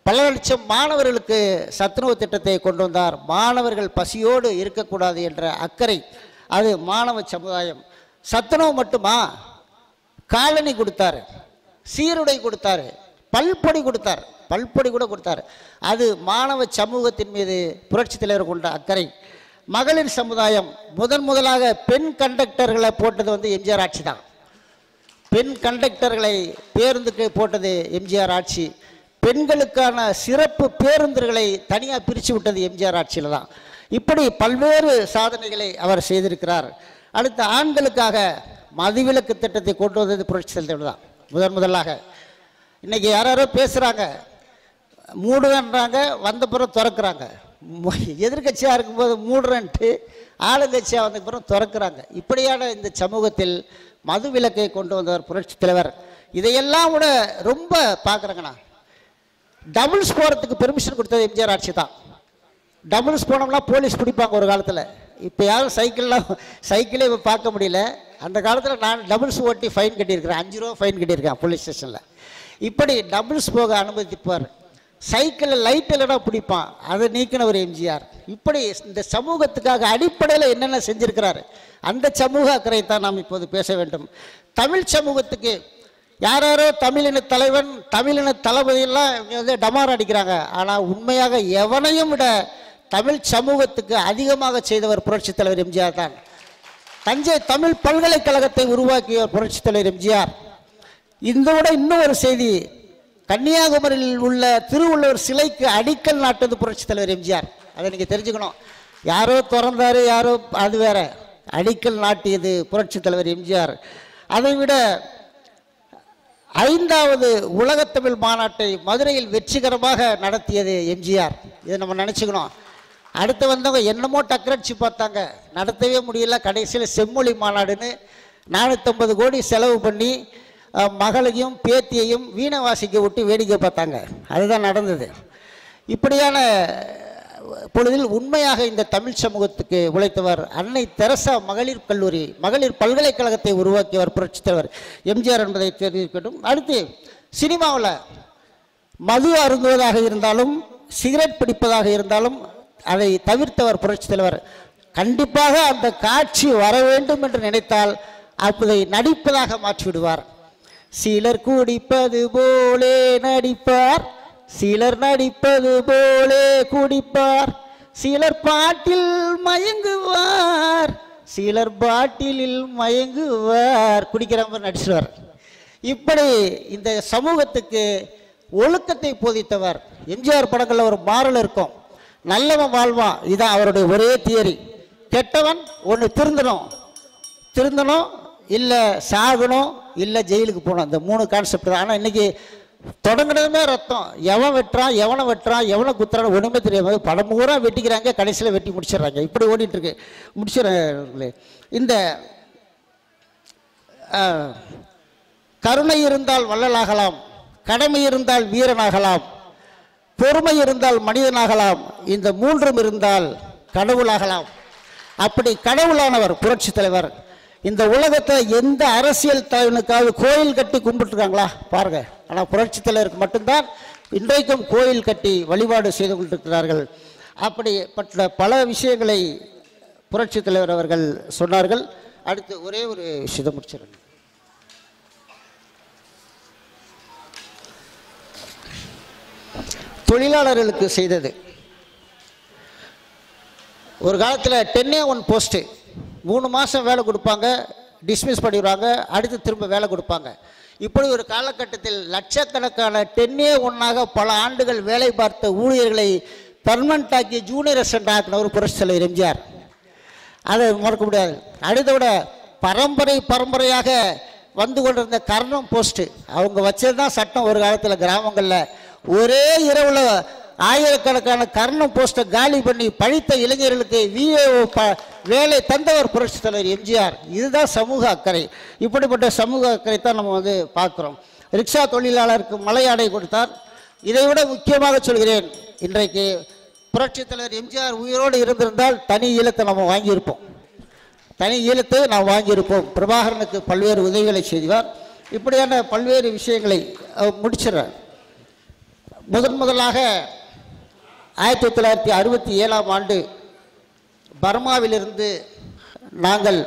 பல லட்சம் மாணவர்களுக்கு சத்துணவு திட்டத்தை கொண்டு வந்தார். மாணவர்கள் பசியோடு இருக்கக்கூடாது என்ற அக்கறை, அது மாணவ சமுதாயம். சத்துணவு மட்டுமா, காலணி கொடுத்தாரு, சீருடை கொடுத்தாரு, பல்பொடி கொடுத்தார், பல்பொடி கூட கொடுத்தார். அது மாணவ சமூகத்தின் மீது புரட்சி தலைவர் கொண்ட அக்கறை. மகளிர் சமுதாயம் முதலாக பெண் கண்டக்டர்களை போட்டது வந்து எம்ஜிஆர் ஆட்சி தான். பெண் கண்டக்டர்களை பேருந்துக்கு போட்டது எம்ஜிஆர் ஆட்சி. பெண்களுக்கான சிறப்பு பேருந்துகளை தனியாக பிரித்து விட்டது எம்ஜிஆர் ஆட்சியில் தான். இப்படி பல்வேறு சாதனைகளை அவர் செய்திருக்கிறார். அடுத்த ஆண்களுக்காக மதுவிலக்கு திட்டத்தை கொண்டு வந்தது புரட்சி தலைவர் தான் முதலாக. இன்னைக்கு யாரோ பேசுகிறாங்க, மூடுன்றாங்க, வந்த பிறகு திறக்கிறாங்க. எதிர்கட்சியாக இருக்கும்போது மூடுறன்ட்டு ஆளுங்கட்சியாக வந்த பிறகு திறக்கிறாங்க. இப்படியான இந்த சமூகத்தில் மது விலக்கை கொண்டு வந்தவர் புரட்சி தலைவர். இதையெல்லாம் கூட ரொம்ப பார்க்குறாங்கண்ணா. டபுள்ஸ் போகிறதுக்கு பெர்மிஷன் கொடுத்தது எம்ஜிஆர் ஆட்சி தான். டபுள்ஸ் போனோம்னா போலீஸ் பிடிப்பாங்க ஒரு காலத்தில். இப்போ யாரும் சைக்கிளே இப்போ பார்க்க முடியல. அந்த காலத்தில் நான் டபுள்ஸ் ஓட்டி ஃபைன் கட்டியிருக்கிறேன், 5 ரூபா ஃபைன் கட்டியிருக்கேன் போலீஸ் ஸ்டேஷனில். இப்படி டபுள்ஸ் போக அனுமதிப்பார். சைக்கிளில் லைட் இல்லைனா பிடிப்பான், அதை நீக்கினவர் எம்ஜிஆர். இப்படி இந்த சமூகத்துக்காக அடிப்படையில் என்னென்ன செஞ்சிருக்கிறாரு, அந்த சமூக அக்கறை தான் நாம் இப்போது பேச வேண்டும். தமிழ் சமூகத்துக்கு யாரோ தமிழின தலைவன், தமிழின தளபதியெல்லாம் இவங்க வந்து டமார் அடிக்கிறாங்க. ஆனால் உண்மையாக எவனையும் விட தமிழ் சமூகத்துக்கு அதிகமாக செய்தவர் புரட்சி தலைவர் எம்ஜிஆர் தான். தஞ்சை தமிழ் பல்கலைக்கழகத்தை உருவாக்கியவர் புரட்சி தலைவர் எம்ஜிஆர். இந்த விட இன்னும் ஒரு செய்தி, கன்னியாகுமரியில் உள்ள திருவள்ளுவர் சிலைக்கு அடிக்கல் நாட்டது புரட்சி தலைவர் எம்ஜிஆர். அதை நீங்கள் தெரிஞ்சுக்கணும். யாரோ திறந்தாரு, யாரோ அது வேற, அடிக்கல் நாட்டியது புரட்சி தலைவர் எம்ஜிஆர். அதைவிட 5வது உலகத்தமிழ் மாநாட்டை மதுரையில் வெற்றிகரமாக நடத்தியது எம்ஜிஆர். இதை நம்ம நினச்சிக்கணும். அடுத்து வந்தவங்க என்னமோ டக்கரடிச்சு பார்த்தாங்க, நடத்தவே முடியல. கடைசியில் செம்மொழி மாநாடுன்னு 450 கோடி செலவு பண்ணி மகளையும் பேத்தியையும் வீணை வாசிக்க விட்டு வேடிக்கை பார்த்தாங்க. அதுதான் நடந்தது. இப்படியான பொழுதில் உண்மையாக இந்த தமிழ் சமூகத்துக்கு உழைத்தவர் அன்னை தெரசா மகளிர் கல்லூரி, மகளிர் பல்கலைக்கழகத்தை உருவாக்கியவர் புரட்சி தலைவர் எம்ஜிஆர் என்பதை தெரிவிக்கட்டும். அடுத்து சினிமாவில் மது அருந்துவதாக இருந்தாலும் சிகரெட் பிடிப்பதாக இருந்தாலும் அதை தவிர்த்தவர் புரட்சி தலைவர். கண்டிப்பாக அந்த காட்சி வர வேண்டும் என்று நினைத்தால் அதை நடிப்பதாக மாற்றிவிடுவார். சிலர் குடிப்பது போலே நடிப்பார், சிலர் நடிப்பது போலே குடிப்பார், சிலர் பாட்டில் மயங்குவார், சிலர் பாட்டிலில் மயங்குவார், குடிக்கிற மாதிரி நடிச்சுவார். இப்படி இந்த சமூகத்துக்கு ஒழுக்கத்தை போதித்தவர். எம்ஜிஆர் படங்களில் ஒரு மாறல் இருக்கும், நல்லவன் வாழ்வான், இதுதான் அவருடைய ஒரே தியரி. கெட்டவன் ஒன்று திருந்தணும், இல்லை சாகணும், இல்லை ஜெயிலுக்கு போகணும். இந்த 3 கான்செப்ட் தான். ஆனால் இன்றைக்கி தொடங்கினதுமே ரத்தம். எவன் வெட்டுறான், எவனை குத்துறான்னு ஒன்றுமே தெரியாமல் படம் பூரா வெட்டிக்கிறாங்க, கடைசியில் வெட்டி முடிச்சிடுறாங்க. இப்படி ஓடிட்டுருக்கு. முடிச்சிடறாங்களே. இந்த கருணை இருந்தால் வள்ளலாகலாம், கடமை இருந்தால் வீரனாகலாம், பொறுமை இருந்தால் மனிதனாகலாம், இந்த 3ம் இருந்தால் கடவுளாகலாம். அப்படி கடவுளானவர் புரட்சி தலைவர். இந்த உலகத்தில் எந்த அரசியல் தலைவனுக்காவது கோயில் கட்டி கும்பிட்டுருக்காங்களா பாருங்க. ஆனால் புரட்சி தலைவருக்கு மட்டும்தான் இன்றைக்கும் கோயில் கட்டி வழிபாடு செய்து கொண்டிருக்கிறார்கள். அப்படிப்பட்ட பல விஷயங்களை புரட்சி தலைவர் அவர்கள் சொன்னார்கள். அடுத்து ஒரே ஒரு விஷயத்தை முடிச்சிடணும். தொழிலாளர்களுக்கு செய்தது. ஒரு காலத்தில் 10A1 போஸ்ட்டு 3 மாதம் வேலை கொடுப்பாங்க, டிஸ்மிஸ் பண்ணிடுவாங்க, அடுத்து திரும்ப வேலை கொடுப்பாங்க. இப்படி ஒரு காலகட்டத்தில் லட்சக்கணக்கான 10A1 பல ஆண்டுகள் வேலை பார்த்த ஊழியர்களை பர்மனண்ட் ஆக்கி ஜூனியர் அசிஸ்டன்ட் ஆக்கினவர் புரட்சி தலைவர் எம்ஜிஆர். அதை மறக்க முடியாது. அடுத்தவிட பரம்பரையாக வந்து கொண்டிருந்த கர்ணம் போஸ்ட்டு அவங்க வச்சது தான் சட்டம். ஒரு காலத்தில் கிராமங்களில் ஒரே இரவில் ஆயிரக்கணக்கான கர்ணம் போஸ்ட்டை காலி பண்ணி படித்த இளைஞர்களுக்கு விஏஓ வேலை தந்தவர் புரட்சி தலைவர் எம்ஜிஆர். இதுதான் சமூக அக்கறை. இப்படிப்பட்ட சமூக அக்கறை தான் நம்ம வந்து பார்க்குறோம். ரிக்ஷா தொழிலாளருக்கு மலையாடை கொடுத்தார், இதைவிட முக்கியமாக சொல்கிறேன், இன்றைக்கு புரட்சித் தலைவர் எம்ஜிஆர் உயிரோடு இருந்திருந்தால் தனி ஈழத்தை நம்ம வாங்கியிருப்போம். தனி ஈழத்தை நாம் வாங்கியிருப்போம். பிரபாகரனுக்கு பல்வேறு உதவிகளை செய்வார். இப்படியான பல்வேறு விஷயங்களை முடிச்சிடறார். முதலாக 1967ஆம் ஆண்டு பர்மாவிலிருந்து நாங்கள்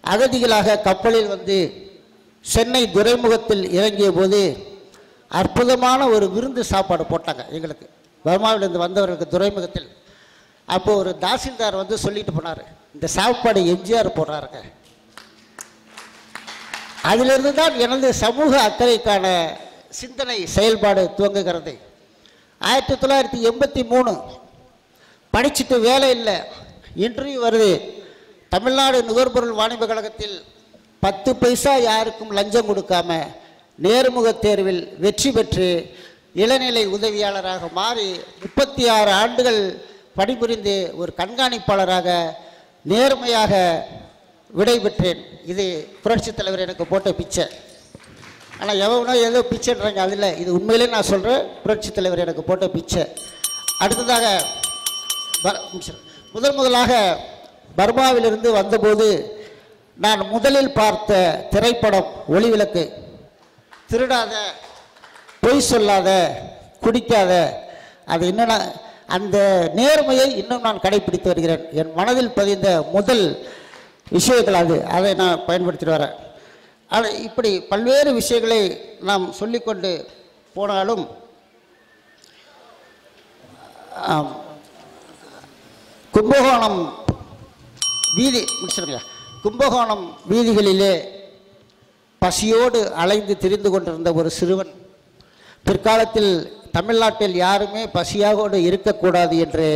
அகதிகளாக கப்பலில் வந்து சென்னை துறைமுகத்தில் இறங்கிய போது அற்புதமான ஒரு விருந்து சாப்பாடு போட்டாங்க எங்களுக்கு, பர்மாவிலிருந்து வந்தவர்களுக்கு துறைமுகத்தில். அப்போது ஒரு தாசில்தார் வந்து சொல்லிட்டு போனார், இந்த சாப்பாடு எம்ஜிஆர் போடுறாருங்க. அதிலிருந்து தான் எனது சமூக அக்கறைக்கான சிந்தனை செயல்பாடு துவங்குகிறது. 1983 படிச்சுட்டு வேலை இல்லை, இன்டர்வியூ வருது. தமிழ்நாடு நுகர்பொருள் வாணிப கழகத்தில் 10 பைசா யாருக்கும் லஞ்சம் கொடுக்காம நேர்முக தேர்வில் வெற்றி பெற்று இளநிலை உதவியாளராக மாறி 36 ஆண்டுகள் பணிபுரிந்து ஒரு கண்காணிப்பாளராக நேர்மையாக விடைபெற்றேன். இது புரட்சித் தலைவர் எனக்கு போட்ட பிச்சை. ஆனால் எவனோ ஏதோ பிச்சைன்றாங்க, அதில் இது உண்மையிலே நான் சொல்கிறேன், புரட்சித் தலைவர் எனக்கு போட்ட பிச்சை. அடுத்ததாக முதலாக பர்மாவிலிருந்து வந்தபோது நான் முதலில் பார்த்த திரைப்படம் ஒளிவிளக்கு. திருடாத, பொய் சொல்லாத, குடிக்காத, அது என்னென்ன அந்த நேர்மையை இன்னும் நான் கடைபிடித்து வருகிறேன். என் மனதில் பதிந்த முதல் விஷயங்கள் அதை நான் பயன்படுத்திட்டு வரேன். ஆனால் இப்படி பல்வேறு விஷயங்களை நாம் சொல்லிக்கொண்டு போனாலும் கும்பகோணம் கும்பகோணம் வீதிகளிலே பசியோடு அலைந்து திரிந்து கொண்டிருந்த ஒரு சிறுவன் பிற்காலத்தில் தமிழ்நாட்டில் யாருமே பசியாகோடு இருக்கக்கூடாது என்று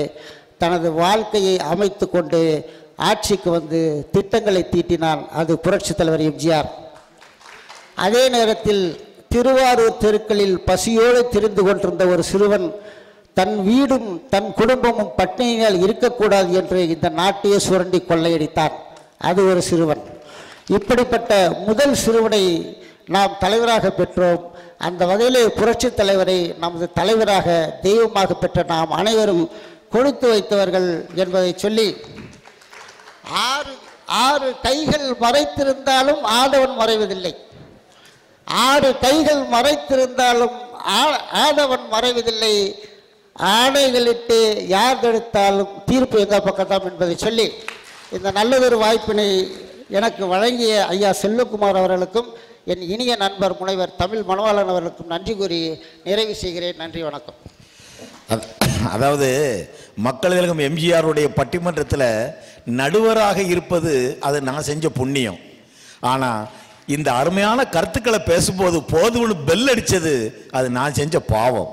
தனது வாழ்க்கையை அமைத்து கொண்டு ஆட்சிக்கு வந்து திட்டங்களை தீட்டினான். அது புரட்சித் தலைவர் எம்ஜிஆர். அதே நேரத்தில் திருவாரூர் தெருக்களில் பசியோடு திரிந்து கொண்டிருந்த ஒரு சிறுவன் தன் வீடும் தன் குடும்பமும் பட்டினியால் இருக்கக்கூடாது என்று இந்த நாட்டையே சுரண்டி கொள்ளையடித்தான். அது ஒரு சிறுவன். இப்படிப்பட்ட முதல் சிறுவனை நாம் தலைவராக பெற்றோம். அந்த வகையிலே புரட்சித் தலைவரை நமது தலைவராக தெய்வமாக பெற்ற நாம் அனைவரும் கொடுத்து வைத்தவர்கள் என்பதை சொல்லி, ஆறு கைகள் மறைத்திருந்தாலும் ஆதவன் மறைவதில்லை. 6 கைகள் மறைத்திருந்தாலும் ஆதவன் மறைவதில்லை. ஆணைகளிட்டு யார் தடுத்தாலும் தீர்ப்பு எங்கள் பக்கம்தான் என்பதை சொல்லி, இந்த நல்லதொரு வாய்ப்பினை எனக்கு வழங்கிய ஐயா செல்வகுமார் அவர்களுக்கும் என் இனிய நண்பர் முனைவர் தமிழ் மணவாளன் அவர்களுக்கும் நன்றி கூறி நிறைவு செய்கிறேன். நன்றி, வணக்கம். அதாவது மக்கள் திலகம் எம்ஜிஆருடைய பட்டிமன்றத்தில் நடுவராக இருப்பது அது நான் செஞ்ச புண்ணியம். ஆனால் இந்த அருமையான கருத்துக்களை பேசும்போது போதும்னு பெல் அடித்தது அது நான் செஞ்ச பாவம்.